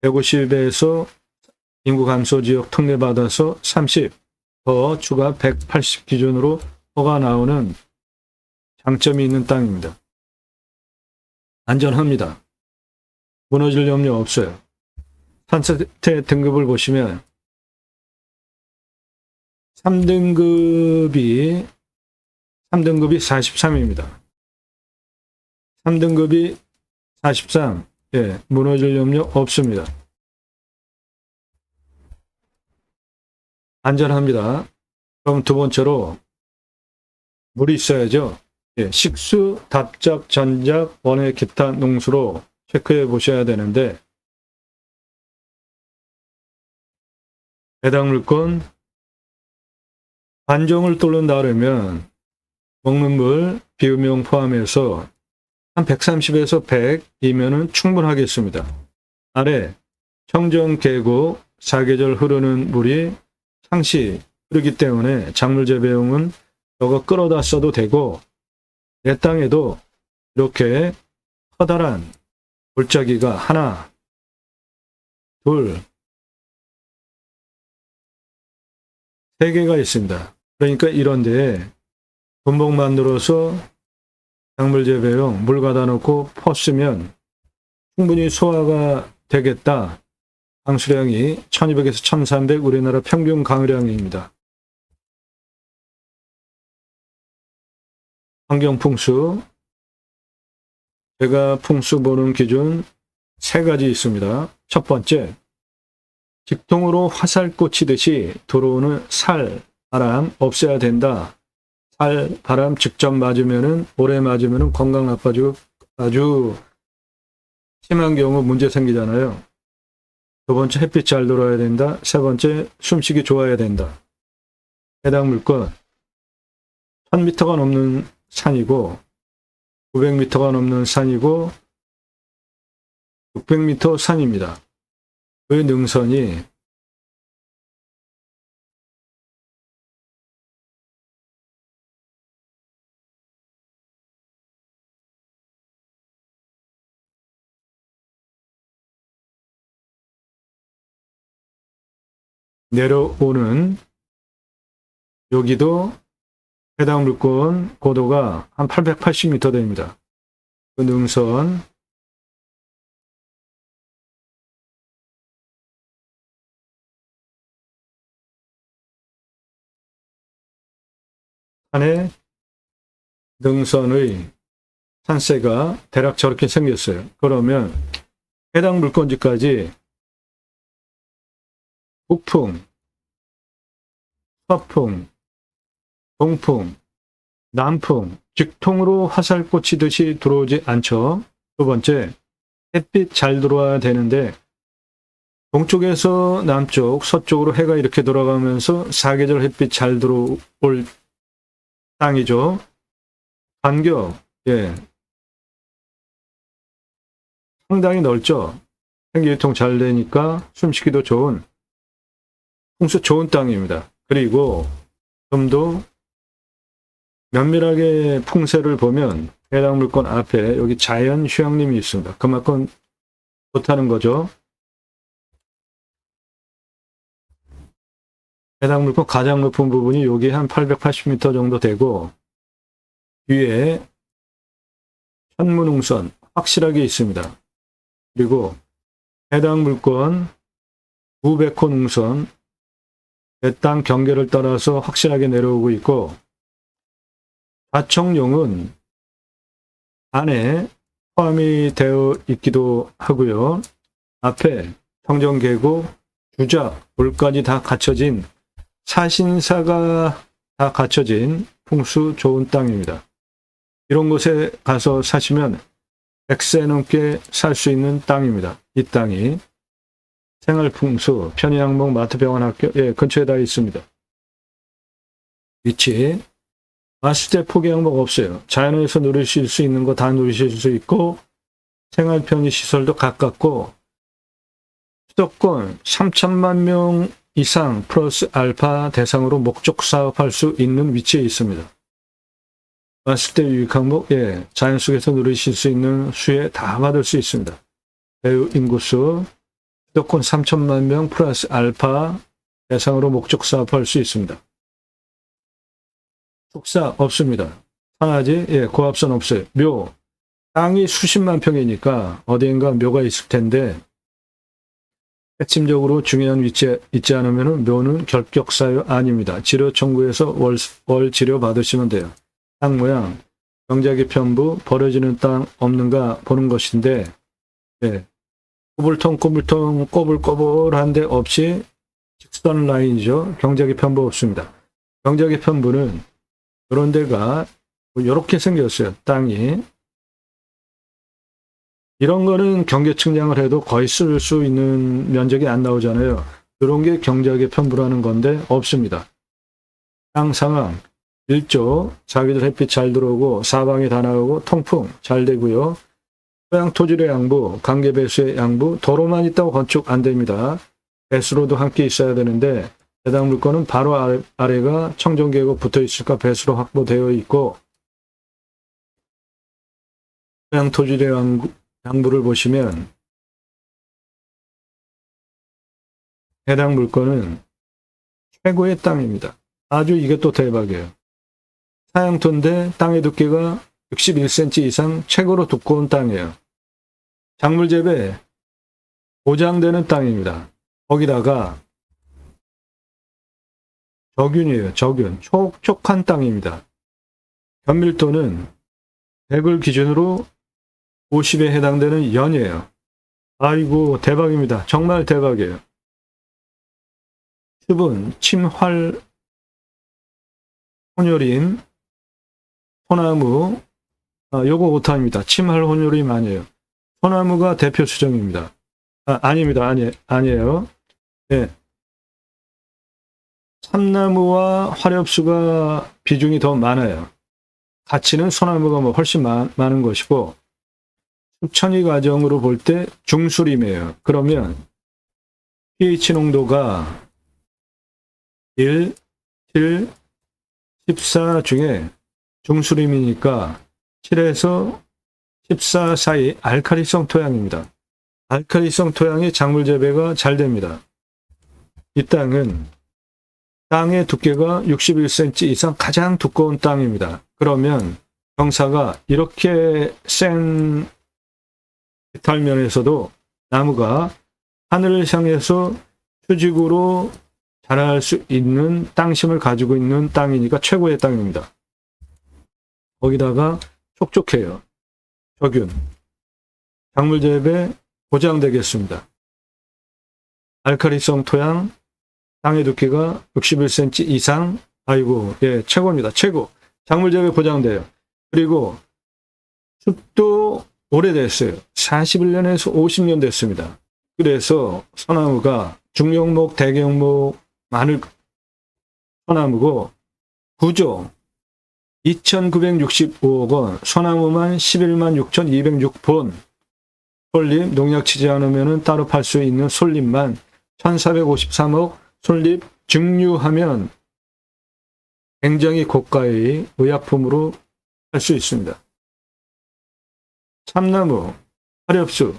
[SPEAKER 1] 150에서 인구 감소 지역 특례받아서 30 더 추가 180 기준으로 허가 나오는 장점이 있는 땅입니다. 안전합니다. 무너질 염려 없어요. 산사태 등급을 보시면 3등급이 43입니다. 3등급이 43. 무너질 염려 없습니다. 안전합니다. 그럼 두 번째로 물이 있어야죠. 식수, 답작, 전작, 원해, 기타, 농수로 체크해 보셔야 되는데 해당 물건 관종을 뚫는다 그러면 먹는 물, 비음용 포함해서 한 130에서 100이면은 충분하겠습니다. 아래 청정 계곡 사계절 흐르는 물이 상시 흐르기 때문에 작물 재배용은 저거 끌어다 써도 되고, 내 땅에도 이렇게 커다란 골짜기가 하나, 둘, 세 개가 있습니다. 그러니까 이런 데에 분봉 만들어서 작물 재배용 물 가다 놓고 퍼쓰면 충분히 소화가 되겠다. 강수량이 1200에서 1300 우리나라 평균 강우량입니다. 환경풍수, 제가 풍수 보는 기준 세 가지 있습니다. 첫 번째, 직통으로 화살 꽂히듯이 들어오는 살, 바람 없애야 된다. 살, 바람 직접 맞으면은, 오래 맞으면은 건강 나빠지고 아주 심한 경우 문제 생기잖아요. 두 번째, 햇빛 잘 들어와야 된다. 세 번째, 숨쉬기 좋아야 된다. 해당 물건 1000m가 넘는 산이고 900m가 넘는 산이고 600m 산입니다. 그 능선이 내려오는 여기도 해당 물건 고도가 한 880m 됩니다. 그 능선 안에 능선의 산세가 대략 저렇게 생겼어요. 그러면 해당 물건지까지 북풍, 서풍, 동풍, 남풍, 직통으로 화살 꽂히듯이 들어오지 않죠. 두 번째, 햇빛 잘 들어와야 되는데 동쪽에서 남쪽, 서쪽으로 해가 이렇게 돌아가면서 사계절 햇빛 잘 들어올 땅이죠. 간격, 상당히 넓죠. 생기유통 잘 되니까 숨쉬기도 좋은 풍수 좋은 땅입니다. 그리고 좀 더 면밀하게 풍세를 보면 해당 물건 앞에 여기 자연 휴양림이 있습니다. 그만큼 좋다는 거죠. 해당 물건 가장 높은 부분이 여기 한 880m 정도 되고 위에 현무능선 확실하게 있습니다. 그리고 해당 물건 900호 능선 내 땅 경계를 따라서 확실하게 내려오고 있고 좌청룡은 안에 포함이 되어 있기도 하고요. 앞에 청정계곡, 주작, 물까지 다 갖춰진 사신사가 다 갖춰진 풍수 좋은 땅입니다. 이런 곳에 가서 사시면 100세 넘게 살 수 있는 땅입니다. 이 땅이 생활풍수, 편의항목, 마트병원, 학교 근처에 다 있습니다. 위치, 왔을 때 포기 항목 없어요. 자연에서 누리실 수 있는 거 다 누리실 수 있고 생활 편의 시설도 가깝고 수도권 3천만 명 이상 플러스 알파 대상으로 목적 사업할 수 있는 위치에 있습니다. 왔을 때 유익 항목, 자연 속에서 누리실 수 있는 수혜 다 받을 수 있습니다. 배우 인구수, 수도권 3천만 명 플러스 알파 대상으로 목적 사업할 수 있습니다. 축사 없습니다. 산하지, 고압선 없어요. 묘, 땅이 수십만 평이니까 어디인가 묘가 있을 텐데 핵심적으로 중요한 위치에 있지 않으면 묘는 결격사유 아닙니다. 치료 청구해서 월 치료 받으시면 돼요. 땅 모양, 경작의 편부, 버려지는 땅 없는가 보는 것인데 꼬불통 꼬불꼬불한 데 없이 직선 라인이죠. 경작의 편부 없습니다. 경작의 편부는 이런 데가 이렇게 생겼어요. 땅이. 이런 거는 경계 측량을 해도 거의 쓸 수 있는 면적이 안 나오잖아요. 이런 게 경작의 편부라는 건데 없습니다. 땅 상황, 일조, 자기들 햇빛 잘 들어오고 사방이 다 나오고 통풍 잘 되고요. 토양 토질의 양부, 관계 배수의 양부, 도로만 있다고 건축 안 됩니다. 배수로도 함께 있어야 되는데 해당 물건은 바로 아래가 청정계획 붙어 있을까 배수로 확보되어 있고, 토양 토지의 양부를 보시면 해당 물건은 최고의 땅입니다. 아주 이게 또 대박이에요. 사양토인데 땅의 두께가 61cm 이상 최고로 두꺼운 땅이에요. 작물재배 보장되는 땅입니다. 거기다가 저균이에요. 저균. 촉촉한 땅입니다. 견밀도는 100을 기준으로 50에 해당되는 연이에요. 아이고 대박입니다. 정말 대박이에요. 수분, 침활, 혼요림, 소나무, 요거 오탄입니다. 침활 혼요림 아니에요. 소나무가 대표 수정입니다. 아닙니다. 아니에요. 네. 참나무와 화렵수가 비중이 더 많아요. 가치는 소나무가 훨씬 많은 것이고, 습천이 과정으로 볼 때 중수림이에요. 그러면 pH 농도가 1, 7, 14 중에 중수림이니까 7에서 14 사이 알칼리성 토양입니다. 알칼리성 토양이 작물 재배가 잘 됩니다. 이 땅은 땅의 두께가 61cm 이상 가장 두꺼운 땅입니다. 그러면 경사가 이렇게 센 해탈면에서도 나무가 하늘을 향해서 수직으로 자랄 수 있는 땅심을 가지고 있는 땅이니까 최고의 땅입니다. 거기다가 촉촉해요. 저균. 작물 재배 보장되겠습니다. 알칼리성 토양, 땅의 두께가 61cm 이상, 아이고, 예, 최고입니다. 최고. 작물 재배 보장돼요. 그리고 숲도 오래됐어요. 41년에서 50년 됐습니다. 그래서 소나무가 중형목, 대형목, 마늘 소나무고 구조 2,965억 원, 소나무만 11만 6,206본, 솔잎, 농약 치지 않으면 따로 팔 수 있는 솔잎만 1,453억, 솔잎 증류하면 굉장히 고가의 의약품으로 할 수 있습니다. 참나무, 화렵수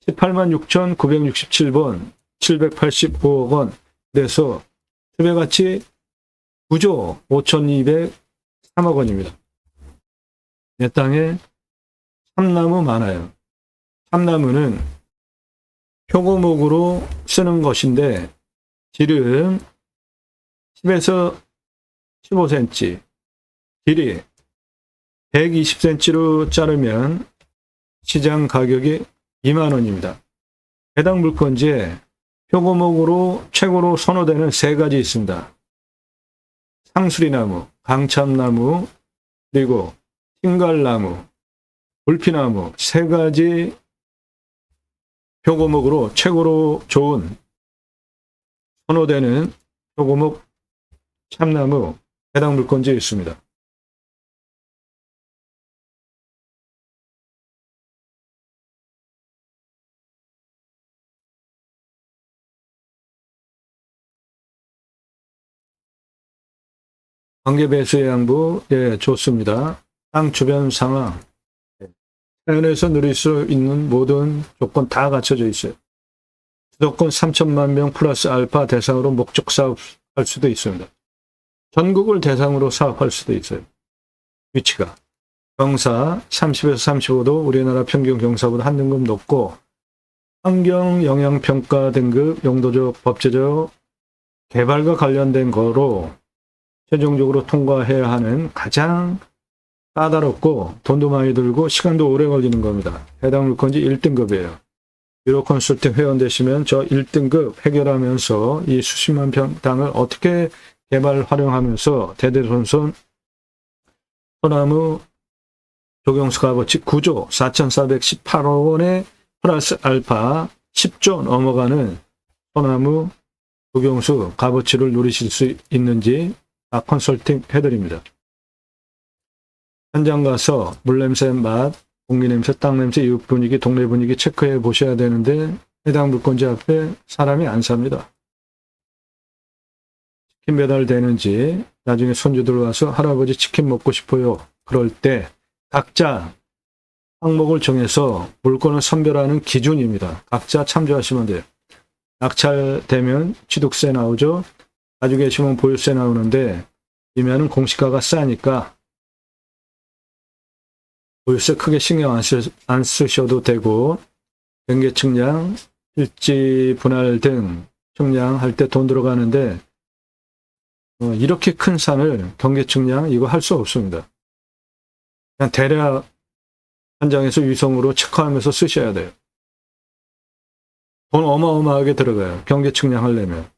[SPEAKER 1] 18만 6,967번, 785억 원, 그래서 수배가치 9조 5,203억 원입니다. 내 땅에 참나무 많아요. 참나무는 표고목으로 쓰는 것인데 질은 10에서 15cm, 길이 120cm로 자르면 시장 가격이 2만 원입니다. 해당 물건지에 표고목으로 최고로 선호되는 세 가지 있습니다. 상수리나무, 강참나무, 그리고 흰갈나무, 불피나무 세 가지 표고목으로 최고로 좋은 선호되는 표고목 참나무 해당 물건지에 있습니다. 관계배수의 양부, 예, 좋습니다. 땅 주변 상황, 자연에서 누릴 수 있는 모든 조건 다 갖춰져 있어요. 수도권 3천만 명 플러스 알파 대상으로 목적 사업할 수도 있습니다. 전국을 대상으로 사업할 수도 있어요. 위치가 경사 30에서 35도, 우리나라 평균 경사보다 한 등급 높고, 환경영향평가 등급, 용도적, 법제적, 개발과 관련된 거로 최종적으로 통과해야 하는 가장 까다롭고 돈도 많이 들고 시간도 오래 걸리는 겁니다. 해당 물건지 1등급이에요. 유로 컨설팅 회원 되시면 저 1등급 해결하면서 이 수십만 평 땅을 어떻게 개발 활용하면서 대대손손 소나무 조경수 값어치 9조 4,418억 원에 플러스 알파 10조 넘어가는 소나무 조경수 값어치를 누리실 수 있는지 다 컨설팅 해드립니다. 현장 가서 물냄새, 맛, 공기냄새, 땅냄새, 이웃 분위기, 동네 분위기 체크해 보셔야 되는데 해당 물건지 앞에 사람이 안 삽니다. 치킨 배달되는지, 나중에 손주들 와서 할아버지 치킨 먹고 싶어요. 그럴 때 각자 항목을 정해서 물건을 선별하는 기준입니다. 각자 참조하시면 돼요. 낙찰되면 취득세 나오죠. 가지고 계시면 보유세 나오는데 이면은 공시가가 싸니까 보유세 크게 신경 안 쓰셔도 되고, 경계 측량, 일지 분할 등 측량할 때 돈 들어가는데 이렇게 큰 산을 경계 측량 이거 할 수 없습니다. 그냥 대략 한 장에서 위성으로 체크하면서 쓰셔야 돼요. 돈 어마어마하게 들어가요. 경계 측량하려면.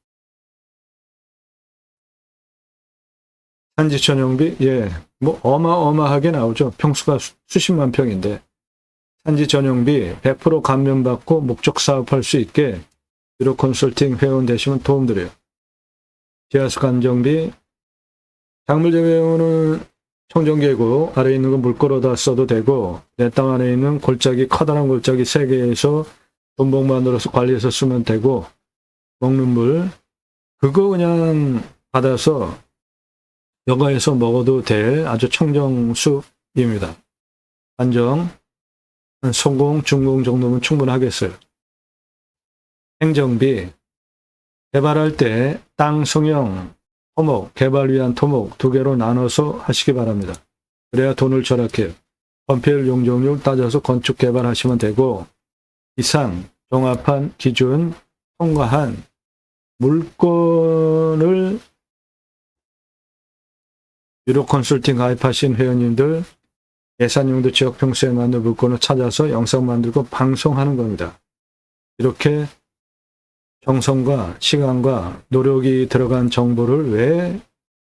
[SPEAKER 1] 산지 전용비, 예, 뭐 어마어마하게 나오죠. 평수가 수십만 평인데. 산지 전용비 100% 감면받고 목적 사업할 수 있게 유로 컨설팅 회원 되시면 도움 드려요. 지하수 감정비, 작물재 회원은 청정계곡 아래에 있는 거 물 끌어다 써도 되고, 내 땅 안에 있는 골짜기, 커다란 골짜기 3개에서 돈봉 만들어서 관리해서 쓰면 되고, 먹는 물 그거 그냥 받아서 여가에서 먹어도 될 아주 청정수입니다. 안정 소공, 중공 정도면 충분하겠어요. 행정비, 개발할 때 땅 성형, 토목, 개발 위한 토목 2개로 나눠서 하시기 바랍니다. 그래야 돈을 절약해요. 건폐율, 용적률 따져서 건축 개발하시면 되고, 이상 종합한 기준 통과한 물건을 유로 컨설팅 가입하신 회원님들 예산용도 지역 평수에 맞는 물건을 찾아서 영상 만들고 방송하는 겁니다. 이렇게 정성과 시간과 노력이 들어간 정보를 왜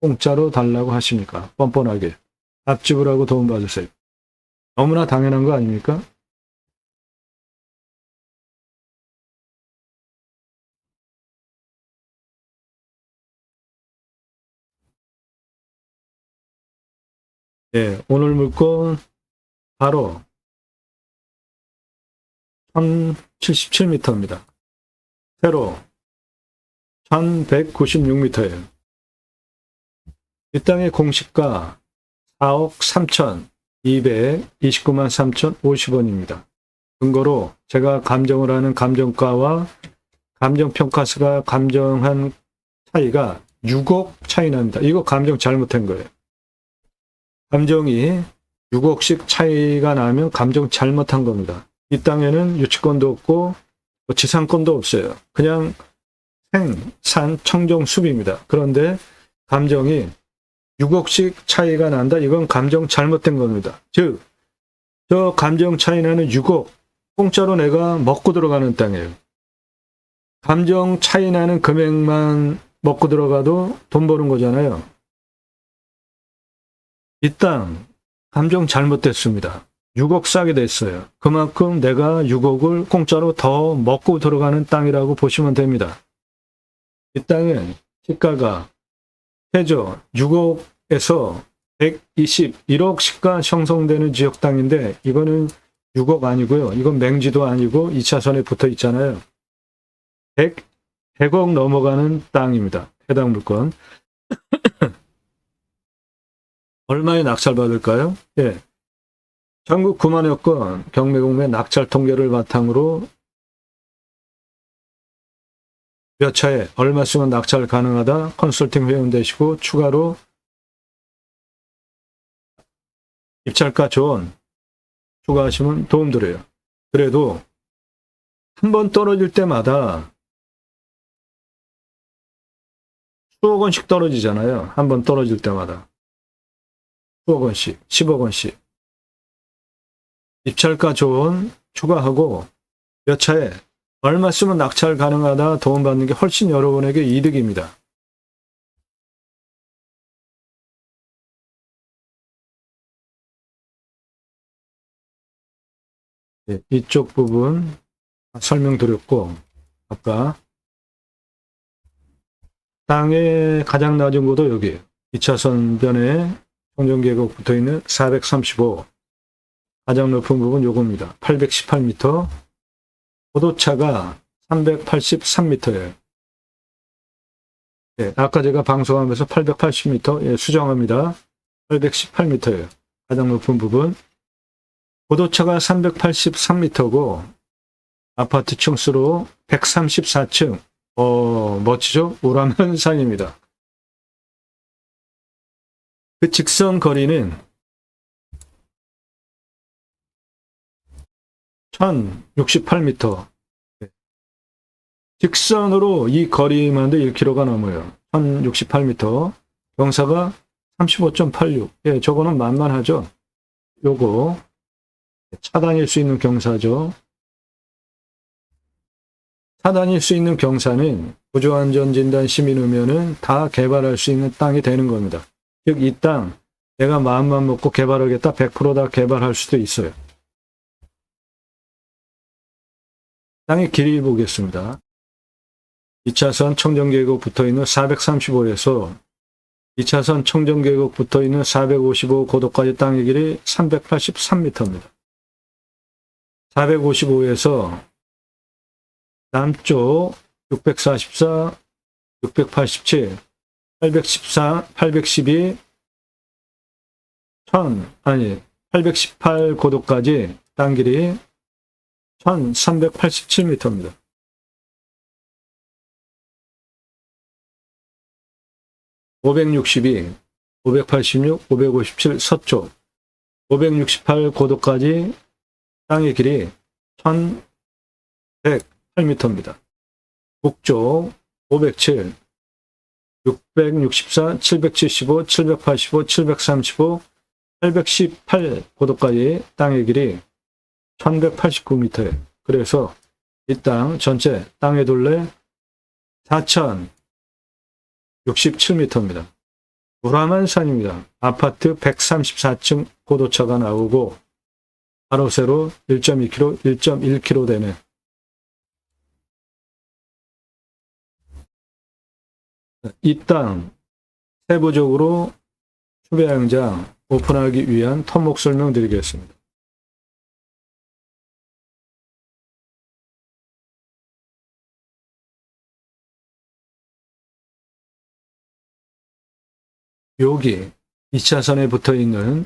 [SPEAKER 1] 공짜로 달라고 하십니까? 뻔뻔하게. 답 지불하고 도움 받으세요. 너무나 당연한 거 아닙니까? 네, 오늘 물건 바로 1077m입니다. 세로 1196m예요. 이 땅의 공시가 4억 3,229만 3,050원입니다. 근거로 제가 감정을 하는 감정가와 감정평가서가 감정한 차이가 6억 차이 납니다. 이거 감정 잘못한 거예요. 감정이 6억씩 차이가 나면 감정 잘못한 겁니다. 이 땅에는 유치권도 없고 지상권도 없어요. 그냥 생산 청정수비입니다. 그런데 감정이 6억씩 차이가 난다. 이건 감정 잘못된 겁니다. 즉, 저 감정 차이 나는 6억 공짜로 내가 먹고 들어가는 땅이에요. 감정 차이 나는 금액만 먹고 들어가도 돈 버는 거잖아요. 이 땅 감정 잘못됐습니다. 6억 싸게 됐어요. 그만큼 내가 6억을 공짜로 더 먹고 들어가는 땅이라고 보시면 됩니다. 이 땅은 시가가 최저 6억에서 121억 시가 형성되는 지역 땅인데 이거는 6억 아니고요. 이건 맹지도 아니고 2차선에 붙어 있잖아요. 100억 넘어가는 땅입니다. 해당 물건. 얼마에 낙찰받을까요? 예. 전국 9만여 건 경매공매 낙찰 통계를 바탕으로 몇 차에 얼마 쓰면 낙찰 가능하다 컨설팅 회원 되시고 추가로 입찰가 조언 추가하시면 도움 드려요. 그래도 한 번 떨어질 때마다 수억 원씩 떨어지잖아요. 한 번 떨어질 때마다. 수억 원씩, 10억 원씩. 입찰가 조언 추가하고 몇 차에 얼마 쓰면 낙찰 가능하다 도움받는 게 훨씬 여러분에게 이득입니다. 네, 이쪽 부분 설명드렸고 아까 땅의 가장 낮은 곳도 여기에요. 2차선 변에 청정계곡 붙어있는 435 가장 높은 부분 요겁니다. 818m 고도차가 383m예요. 예, 아까 제가 방송하면서 880m, 예, 수정합니다. 818m예요. 가장 높은 부분. 고도차가 383m고, 아파트 층수로 134층. 멋지죠? 우람한 산입니다. 그 직선 거리는 1068m. 직선으로 이 거리만도 1km가 넘어요. 1068m. 경사가 35.86. 예, 저거는 만만하죠. 요거 차단일 수 있는 경사죠. 차단일 수 있는 경사는 구조안전진단 시민이면은 다 개발할 수 있는 땅이 되는 겁니다. 즉, 이 땅 내가 마음만 먹고 개발하겠다 100% 다 개발할 수도 있어요. 땅의 길이 보겠습니다. 2차선 청정계곡 붙어있는 435에서 2차선 청정계곡 붙어있는 455 고도까지 땅의 길이 383m입니다. 455에서 남쪽 644, 687, 814, 812, 818 고도까지 땅 길이 1387m입니다. 562, 586, 557 서쪽, 568 고도까지 땅의 길이 1108m입니다. 북쪽 507, 664, 775, 785, 735, 818 고도까지 땅의 길이 1189m예요. 그래서 이 땅 전체 땅의 둘레 4067m입니다. 우람한 산입니다. 아파트 134층 고도차가 나오고 바로 세로 1.2km, 1.1km 되는 이 땅 세부적으로 추배양장 오픈하기 위한 토목 설명드리겠습니다. 여기 2차선에 붙어 있는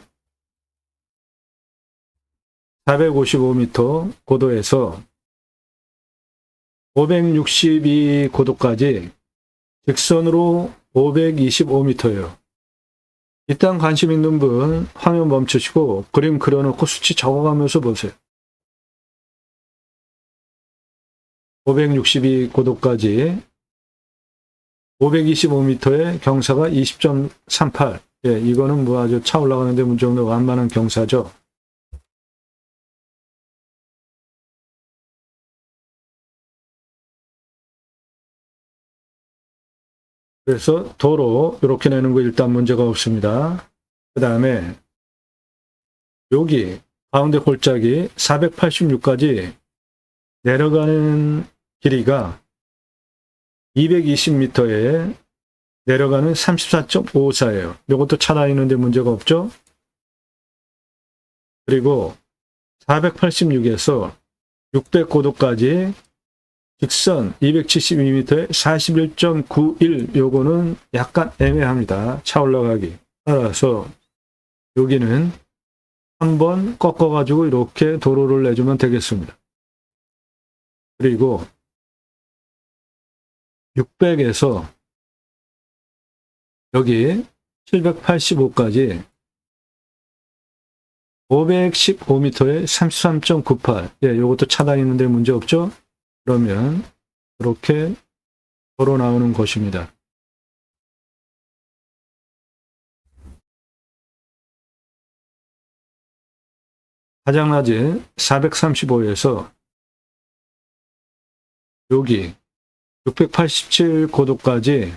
[SPEAKER 1] 455m 고도에서 562 고도까지 직선으로 525m예요. 이 땅 관심 있는 분 화면 멈추시고 그림 그려놓고 수치 적어가면서 보세요. 562 고도까지 525m의 경사가 20.38. 예, 이거는 뭐 아주 차 올라가는데 문제 없는 완만한 경사죠. 그래서 도로 이렇게 내는 거 일단 문제가 없습니다. 그 다음에 여기 가운데 골짜기 486까지 내려가는 길이가 220m에 내려가는 34.54예요. 이것도 차 다니는데 문제가 없죠. 그리고 486에서 600 고도까지 직선 272m에 41.91 요거는 약간 애매합니다. 차 올라가기. 따라서 여기는 한번 꺾어가지고 이렇게 도로를 내주면 되겠습니다. 그리고 600에서 여기 785까지 515m에 33.98. 예, 요것도 차 다니는데 문제 없죠? 그러면 이렇게 도로 나오는 것입니다. 가장 낮은 435에서 여기 687 고도까지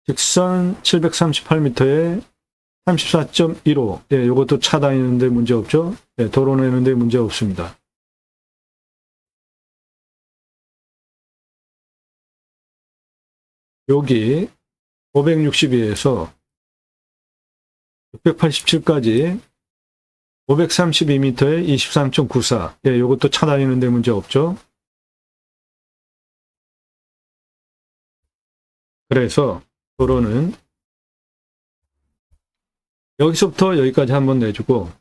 [SPEAKER 1] 직선 738m에 34.15. 예, 이것도 차 다니는데 문제 없죠? 예, 도로 내는데 문제 없습니다. 여기 562에서 687까지 532m에 23.94. 예, 이것도 차 다니는데 문제 없죠? 그래서 도로는 여기서부터 여기까지 한번 내주고,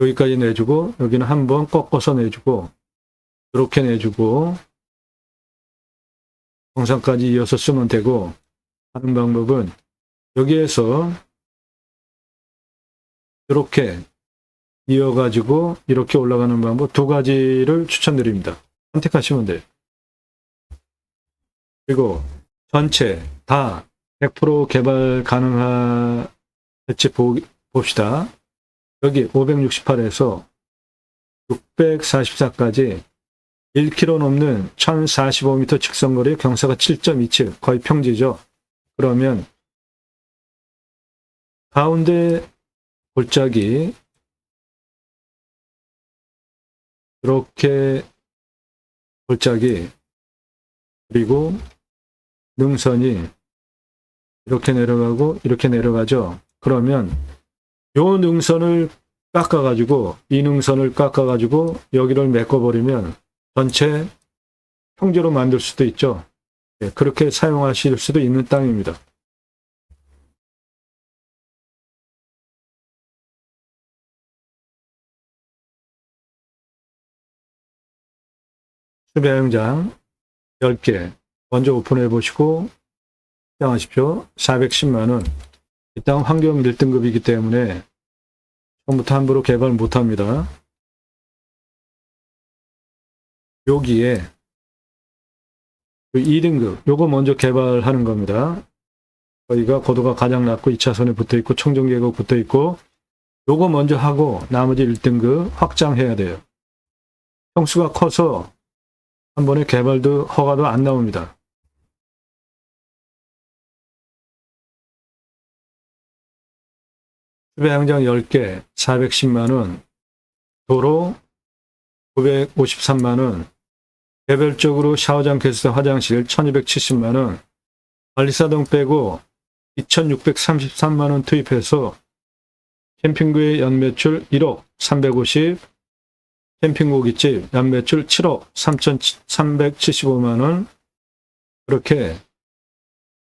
[SPEAKER 1] 여기까지 내주고, 여기는 한번 꺾어서 내주고, 이렇게 내주고, 정상까지 이어서 쓰면 되고, 하는 방법은 여기에서 이렇게 이어가지고 이렇게 올라가는 방법 두 가지를 추천드립니다. 선택하시면 돼요. 그리고 전체 다 100% 개발 가능할지 봅시다. 여기 568에서 644까지 1km 넘는 1045m 직선거리 경사가 7.27 거의 평지죠. 그러면 가운데 골짜기 이렇게 골짜기 그리고 능선이 이렇게 내려가고 이렇게 내려가죠. 그러면 요 능선을 깎아가지고 이 능선을 깎아가지고 여기를 메꿔버리면 전체 평지로 만들 수도 있죠. 그렇게 사용하실 수도 있는 땅입니다. 수배영장 10개 먼저 오픈해 보시고 시작하십시오. 410만원. 이 땅 환경 1등급이기 때문에 처음부터 함부로 개발 못합니다. 여기에 2등급 요거 먼저 개발하는 겁니다. 여기가 고도가 가장 낮고 2차선에 붙어있고 청정계곡 붙어있고 요거 먼저 하고 나머지 1등급 확장해야 돼요. 평수가 커서 한 번에 개발도 허가도 안 나옵니다. 수배양장 10개 410만원, 도로 953만원, 개별적으로 샤워장, 개수대, 화장실 1270만원, 관리사동 빼고 2633만원 투입해서 캠핑구의 연매출 1억 350, 캠핑고깃집 연매출 7억 3,375만원, 그렇게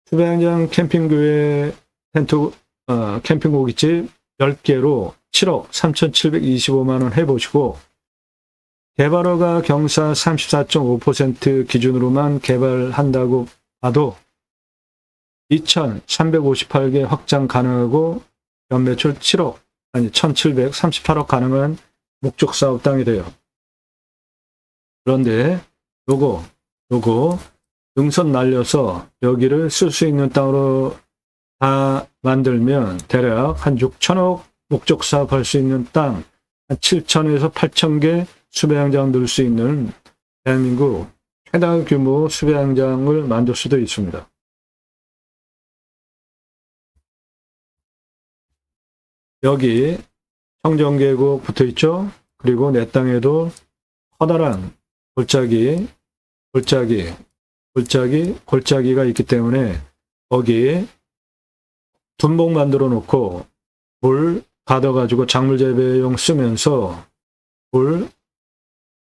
[SPEAKER 1] 수배양장 캠핑구의 캠핑고깃집 10개로 7억 3,725만원 해보시고, 개발허가 경사 34.5% 기준으로만 개발한다고 봐도 2,358개 확장 가능하고 연매출 1,738억 가능한 목적 사업 땅이 돼요. 그런데 요거 능선 날려서 여기를 쓸 수 있는 땅으로 다 만들면 대략 한 6천억 목적 사업 할 수 있는 땅, 한 7천에서 8천 개 수배양장 넣을 수 있는 대한민국 최다 규모 수배양장을 만들 수도 있습니다. 여기 청정계곡 붙어 있죠. 그리고 내 땅에도 커다란 골짜기가 있기 때문에 거기 둔봉 만들어 놓고 물 가둬가지고 작물 재배용 쓰면서 물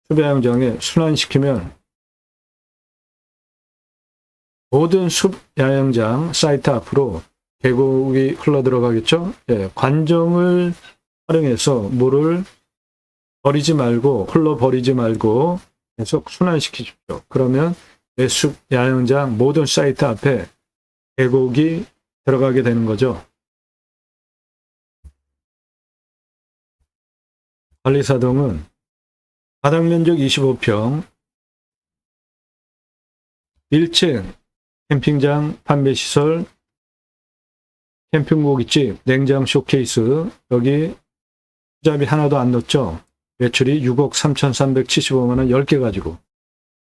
[SPEAKER 1] 수배양장에 순환시키면 모든 숲야영장 사이트 앞으로 계곡이 흘러 들어가겠죠. 예, 관정을 활용해서 물을 버리지 말고 흘러 버리지 말고 계속 순환시키십시오. 그러면 내 숲야영장 모든 사이트 앞에 계곡이 들어가게 되는 거죠. 관리사동은 바닥면적 25평, 1층 캠핑장 판매시설, 캠핑고깃집, 냉장 쇼케이스, 여기 투자비 하나도 안 넣었죠. 매출이 6억 3,375만원 10개 가지고,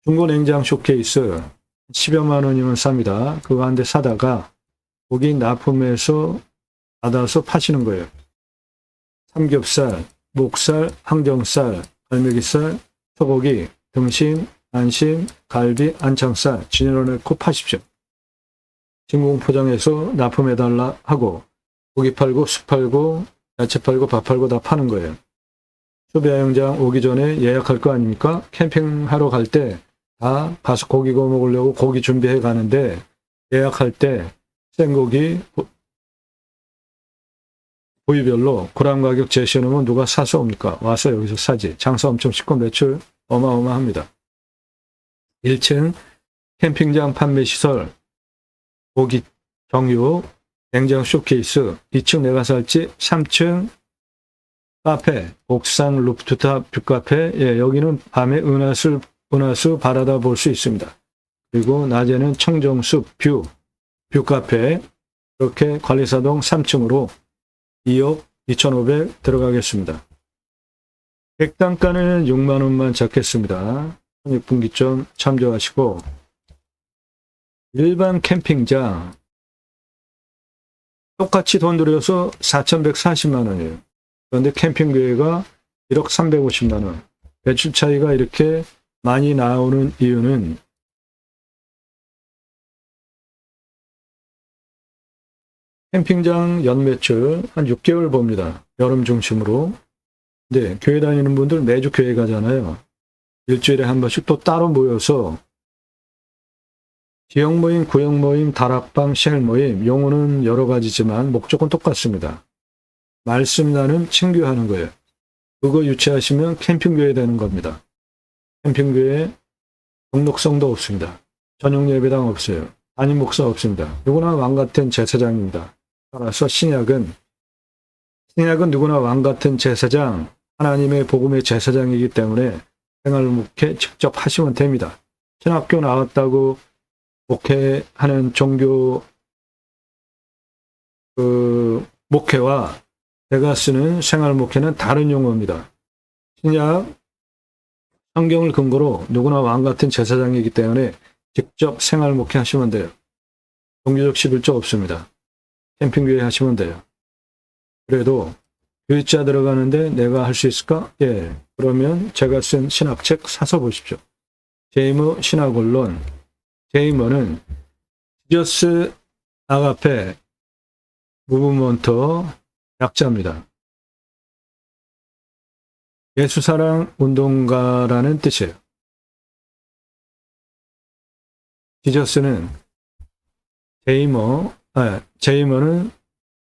[SPEAKER 1] 중고 냉장 쇼케이스 10여만 원이면 쌉니다. 그거 한 대 사다가 고기 납품해서 받아서 파시는 거예요. 삼겹살, 목살, 항정살, 갈매기살, 소고기, 등심, 안심, 갈비, 안창살 진열을 넣고 파십시오. 진공 포장해서 납품해달라 하고 고기 팔고 술 팔고 야채 팔고 밥 팔고 다 파는 거예요. 수배야영장 오기 전에 예약할 거 아닙니까? 캠핑하러 갈 때 다 가서 고기 구워 먹으려고 고기 준비해 가는데 예약할 때 생고기 부위별로 그램 가격 제시해놓으면 누가 사서 옵니까? 와서 여기서 사지. 장사 엄청 쉽고 매출 어마어마합니다. 1층 캠핑장 판매시설, 고기 정육, 냉장 쇼케이스, 2층 내가 살집, 3층 카페, 옥상 루프탑 뷰카페. 예, 여기는 밤에 은하수 바라다 볼 수 있습니다. 그리고 낮에는 청정숲 뷰카페. 이렇게 관리사동 3층으로 2억 2,500 들어가겠습니다. 객단가는 6만 원만 잡겠습니다. 6분기점 참조하시고, 일반 캠핑장 똑같이 돈 들여서 4,140만 원이에요. 그런데 캠핑계획가 1억 350만 원. 매출 차이가 이렇게 많이 나오는 이유는 캠핑장 연매출 한 6개월 봅니다. 여름 중심으로. 근데 교회 다니는 분들 매주 교회 가잖아요. 일주일에 한 번씩 또 따로 모여서 지역 모임, 구역 모임, 다락방, 쉘 모임, 용어는 여러 가지지만 목적은 똑같습니다. 말씀 나눔, 친교하는 거예요. 그거 유치하시면 캠핑교회 되는 겁니다. 캠핑교회 등록성도 없습니다. 전용 예배당 없어요. 담임 목사 없습니다. 누구나 왕 같은 제사장입니다. 따라서 신약은 누구나 왕 같은 제사장, 하나님의 복음의 제사장이기 때문에 생활 목회 직접 하시면 됩니다. 신학교 나왔다고 목회하는 종교 목회와 제가 쓰는 생활 목회는 다른 용어입니다. 신약 성경을 근거로 누구나 왕 같은 제사장이기 때문에 직접 생활 목회 하시면 돼요. 종교적 11조 없습니다. 캠핑교회 하시면 돼요. 그래도 교육자 들어가는데 내가 할 수 있을까? 예. 그러면 제가 쓴 신학책 사서 보십시오. 제이머 신학원론. 제이머는 지저스 아가페 무브먼트 약자입니다. 예수사랑 운동가라는 뜻이에요. 지저스는 제이머는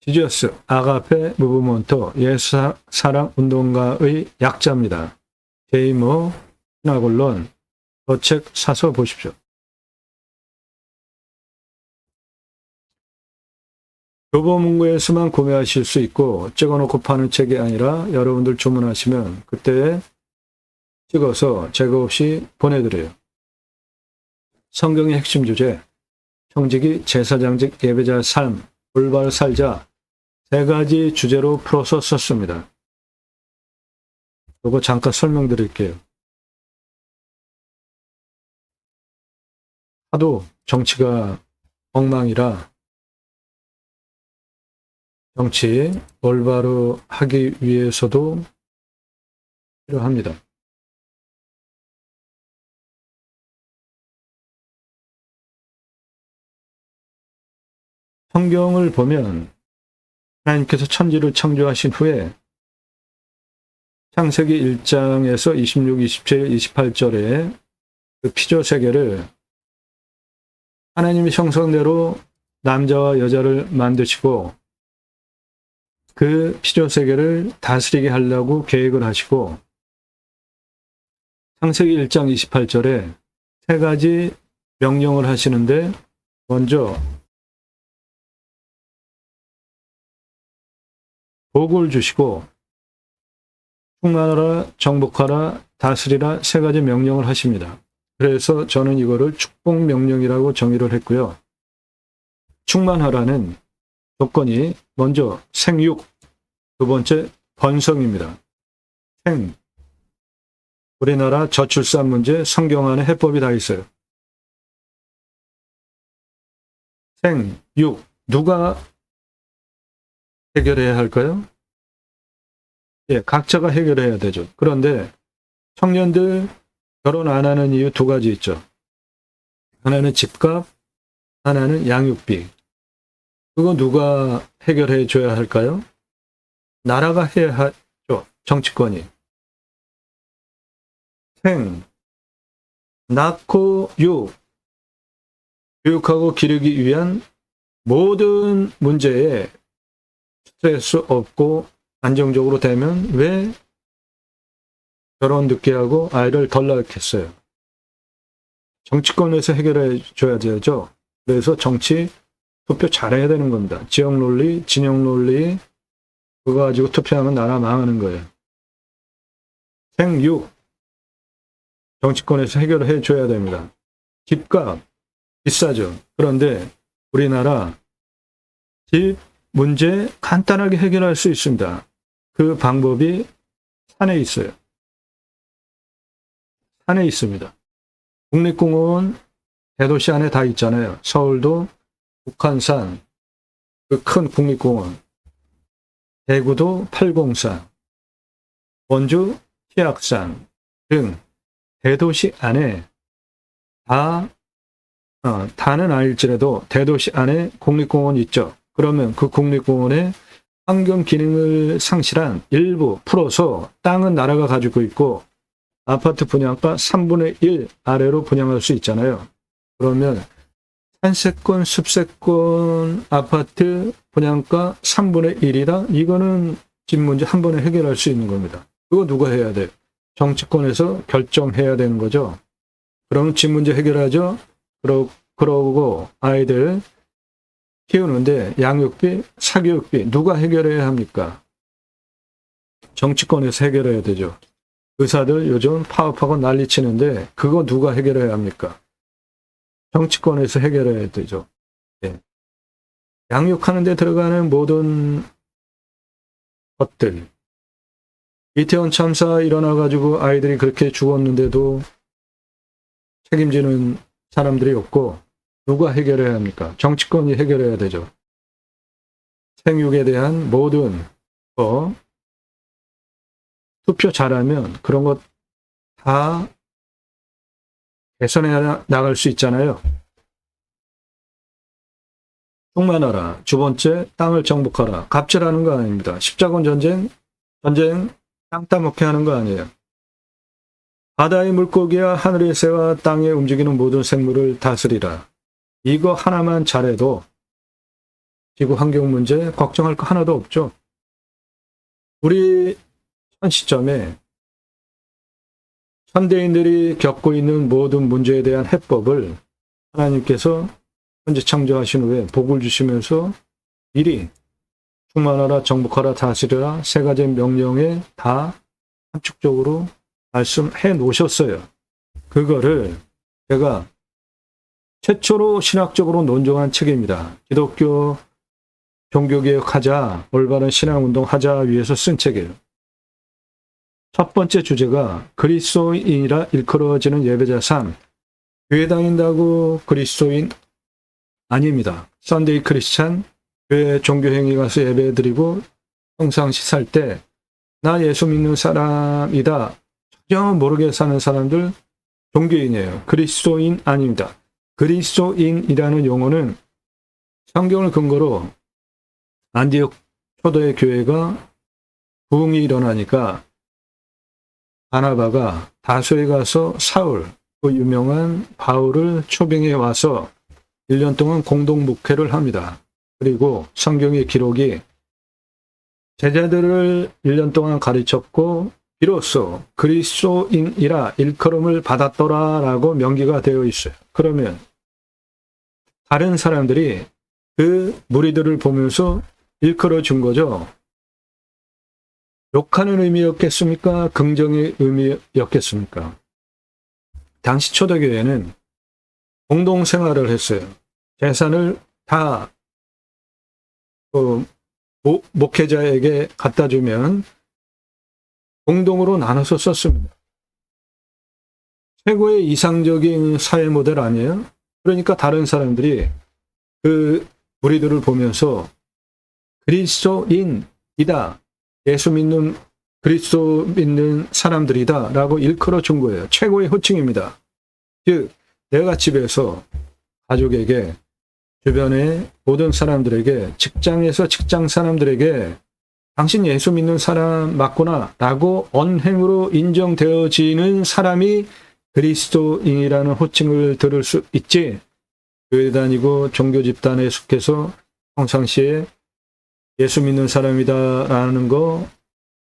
[SPEAKER 1] 지저스 아가페 무브먼트 예수사랑 운동가의 약자입니다. 제이머 신학원론 그 책 사서 보십시오. 교보문고에서만 구매하실 수 있고 찍어놓고 파는 책이 아니라 여러분들 주문하시면 그때 찍어서 제거 없이 보내드려요. 성경의 핵심 주제, 형직이 제사장직 예배자의 삶, 올바로 살자 3가지 주제로 풀어서 썼습니다. 이거 잠깐 설명드릴게요. 하도 정치가 엉망이라 정치 올바로 하기 위해서도 필요합니다. 성경을 보면 하나님께서 천지를 창조하신 후에 창세기 1장에서 26, 27, 28절에 그 피조 세계를 하나님의 형상대로 남자와 여자를 만드시고 그 피조 세계를 다스리게 하려고 계획을 하시고 창세기 1장 28절에 3가지 명령을 하시는데 먼저 복을 주시고 충만하라, 정복하라, 다스리라 3가지 명령을 하십니다. 그래서 저는 이거를 축복 명령이라고 정의를 했고요. 충만하라는 조건이 먼저 생육, 두 번째 번성입니다. 우리나라 저출산 문제 성경 안에 해법이 다 있어요. 생육, 누가 해결해야 할까요? 예, 각자가 해결해야 되죠. 그런데 청년들 결혼 안 하는 이유 2가지 있죠. 하나는 집값, 하나는 양육비. 그거 누가 해결해 줘야 할까요? 나라가 해야 하죠. 정치권이. 낳고 육. 교육하고 기르기 위한 모든 문제에 스트레스 없고 안정적으로 되면 왜 결혼 늦게 하고 아이를 덜 낳겠어요? 정치권에서 해결해 줘야 되죠. 그래서 정치 투표 잘해야 되는 겁니다. 지역 논리, 진영 논리 그거 가지고 투표하면 나라 망하는 거예요. 생육 정치권에서 해결해 줘야 됩니다. 집값 비싸죠. 그런데 우리나라 집 문제 간단하게 해결할 수 있습니다. 그 방법이 산에 있어요. 산에 있습니다. 국립공원 대도시 안에 다 있잖아요. 서울도 북한산, 그 큰 국립공원, 대구도 팔공산, 원주 티악산 등 대도시 안에 다는 아닐지라도 대도시 안에 국립공원이 있죠. 그러면 그 국립공원에 환경 기능을 상실한 일부 풀어서 땅은 나라가 가지고 있고 아파트 분양가 3분의 1 아래로 분양할 수 있잖아요. 그러면 산세권, 습세권 아파트 분양가 3분의 1이다? 이거는 집 문제 한 번에 해결할 수 있는 겁니다. 그거 누가 해야 돼요? 정치권에서 결정해야 되는 거죠. 그러면 집 문제 해결하죠? 그러고 아이들 키우는데 양육비, 사교육비 누가 해결해야 합니까? 정치권에서 해결해야 되죠. 의사들 요즘 파업하고 난리 치는데 그거 누가 해결해야 합니까? 정치권에서 해결해야 되죠. 네. 양육하는 데 들어가는 모든 것들. 이태원 참사 일어나가지고 아이들이 그렇게 죽었는데도 책임지는 사람들이 없고 누가 해결해야 합니까? 정치권이 해결해야 되죠. 생육에 대한 모든 거 투표 잘하면 그런 것 다 개선해 나갈 수 있잖아요. 충만하라. 두 번째, 땅을 정복하라. 갑질하는 거 아닙니다. 십자군 전쟁 땅 따먹게 하는 거 아니에요. 바다의 물고기와 하늘의 새와 땅에 움직이는 모든 생물을 다스리라. 이거 하나만 잘해도 지구 환경 문제 걱정할 거 하나도 없죠. 우리 현 시점에 현대인들이 겪고 있는 모든 문제에 대한 해법을 하나님께서 현재 창조하신 후에 복을 주시면서 미리 충만하라, 정복하라, 다스리라 세 가지 명령에 다 함축적으로 말씀해 놓으셨어요. 그거를 제가 최초로 신학적으로 논정한 책입니다. 기독교 종교개혁하자, 올바른 신앙운동하자 위해서 쓴 책이에요. 첫 번째 주제가 그리스도인이라 일컬어지는 예배자 삶. 교회 다닌다고 그리스도인 아닙니다. 썬데이 크리스찬, 교회 종교행위 가서 예배 드리고 평상시 살 때 나 예수 믿는 사람이다. 전혀 모르게 사는 사람들 종교인이에요. 그리스도인 아닙니다. 그리스도인이라는 용어는 성경을 근거로 안디옥 초대의 교회가 부흥이 일어나니까 바나바가 다소에 가서 사울, 그 유명한 바울을 초빙해 와서 1년 동안 공동 목회를 합니다. 그리고 성경의 기록이 제자들을 1년 동안 가르쳤고 비로소 그리스도인이라 일컬음을 받았더라라고 명기가 되어 있어요. 그러면 다른 사람들이 그 무리들을 보면서 일컬어 준 거죠. 욕하는 의미였겠습니까? 긍정의 의미였겠습니까? 당시 초대교회는 공동생활을 했어요. 재산을 다 목회자에게 갖다 주면 공동으로 나눠서 썼습니다. 최고의 이상적인 사회 모델 아니에요? 그러니까 다른 사람들이 그 무리들을 보면서 그리스도인이다. 예수 믿는 그리스도 믿는 사람들이다 라고 일컬어 준 거예요. 최고의 호칭입니다. 즉 내가 집에서 가족에게 주변의 모든 사람들에게 직장에서 직장 사람들에게 당신 예수 믿는 사람 맞구나 라고 언행으로 인정되어지는 사람이 그리스도인이라는 호칭을 들을 수 있지. 교회 다니고 종교 집단에 속해서 평상시에 예수 믿는 사람이다라는 거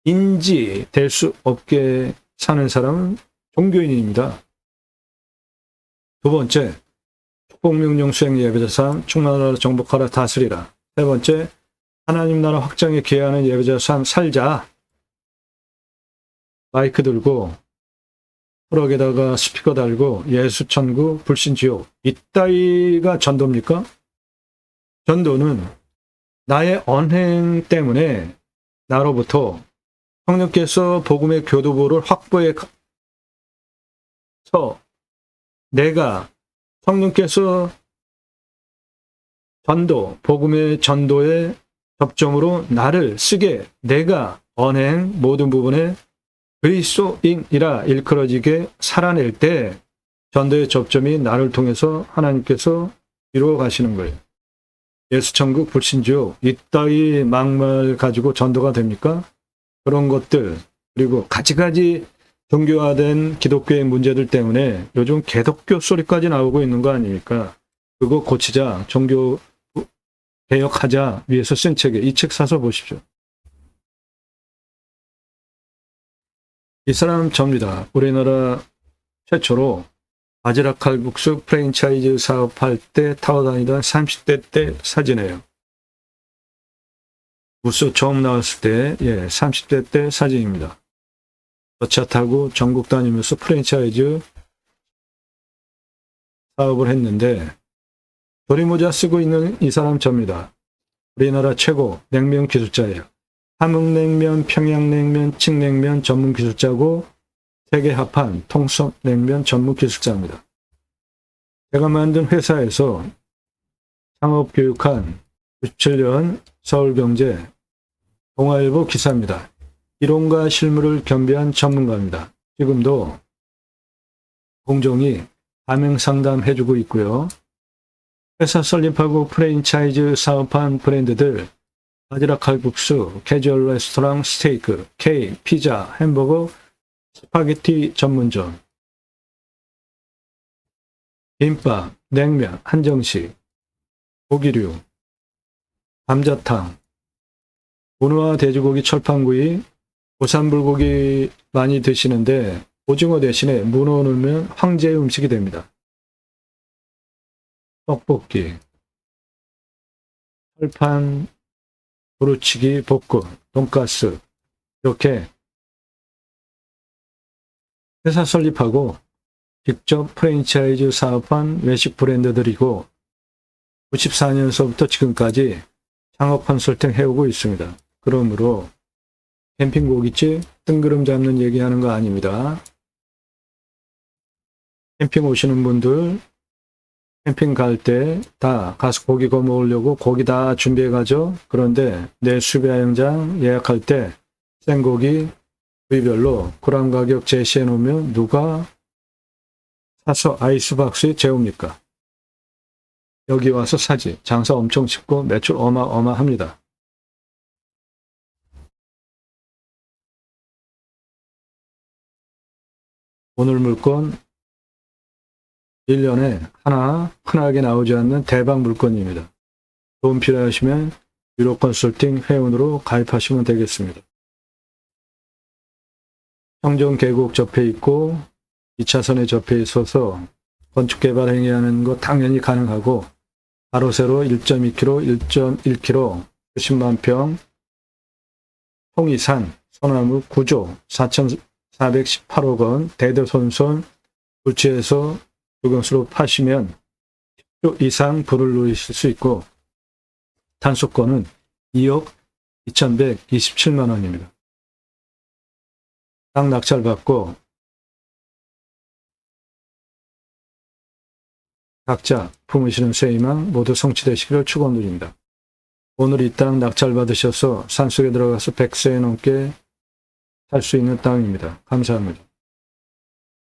[SPEAKER 1] 인지될 수 없게 사는 사람은 종교인입니다. 두 번째, 축복명령 수행 예배자 삶, 충만하라 정복하라 다스리라. 세 번째, 하나님 나라 확장에 기여하는 예배자 삶 살자. 마이크 들고 트럭에다가 스피커 달고 예수 천국 불신 지옥 이따위가 전도입니까? 전도는 나의 언행 때문에 나로부터 성령께서 복음의 교도보를 확보해서 내가 성령께서 전도, 복음의 전도의 접점으로 나를 쓰게 내가 언행 모든 부분에 그리스도인이라 일컬어지게 살아낼 때 전도의 접점이 나를 통해서 하나님께서 이루어 가시는 거예요. 예수천국 불신지옥 이따위 막말 가지고 전도가 됩니까? 그런 것들 그리고 가지가지 종교화된 기독교의 문제들 때문에 요즘 개독교 소리까지 나오고 있는 거 아닙니까? 그거 고치자, 종교 개혁하자 위해서 쓴 책에 이 책 사서 보십시오. 이 사람 접니다. 우리나라 최초로 바지락 칼국수 프랜차이즈 사업할 때 타고 다니던 30대 때 사진이에요. 부스 처음 나왔을 때 30대 때 사진입니다. 차 타고 전국 다니면서 프랜차이즈 사업을 했는데 도리모자 쓰고 있는 이 사람 접니다. 우리나라 최고 냉면 기술자예요. 함흥냉면, 평양냉면, 칡냉면 전문 기술자고 세계 합한 통섭냉면 전문 기술자입니다. 제가 만든 회사에서 창업교육한 97년 서울경제 동아일보 기사입니다. 이론과 실무를 겸비한 전문가입니다. 지금도 공정히 가맹 상담해주고 있고요. 회사 설립하고 프랜차이즈 사업한 브랜드들 바지락 칼국수, 캐주얼 레스토랑, 스테이크, 케이크, 피자, 햄버거, 스파게티 전문점, 김밥, 냉면, 한정식, 고기류, 감자탕, 문어와 돼지고기, 철판구이, 고산불고기 많이 드시는데 오징어 대신에 문어 넣으면 황제의 음식이 됩니다. 떡볶이, 철판, 부르치기, 볶음, 돈가스 이렇게 회사 설립하고 직접 프랜차이즈 사업한 외식 브랜드들이고 94년서부터 지금까지 창업 컨설팅 해오고 있습니다. 그러므로 캠핑 고깃집 뜬구름 잡는 얘기하는 거 아닙니다. 캠핑 오시는 분들 캠핑 갈 때 다 가서 고기 구워 먹으려고 고기 다 준비해 가죠. 그런데 내 수배양장 예약할 때 생고기 부위별로 그램 가격 제시해 놓으면 누가 사서 아이스박스에 재웁니까? 여기 와서 사지. 장사 엄청 쉽고 매출 어마어마합니다. 오늘 물건 1년에 하나 흔하게 나오지 않는 대박 물건입니다. 도움 필요하시면 유로 컨설팅 회원으로 가입하시면 되겠습니다. 청정 계곡 접해 있고 2차선에 접해 있어서 건축개발 행위하는 거 당연히 가능하고 바로 세로 1.2km, 1.1km, 90만 평, 통이산, 소나무 9조, 4,418억 원, 대대손손 부채에서 주경수로 파시면 10조 이상 불을 누리실 수 있고 단속권은 2억 2,127만 원입니다. 땅 낙찰받고 각자 품으시는 쇠희망 모두 성취되시기를 축원드립니다. 오늘 이 땅 낙찰받으셔서 산속에 들어가서 100세 넘게 살 수 있는 땅입니다. 감사합니다.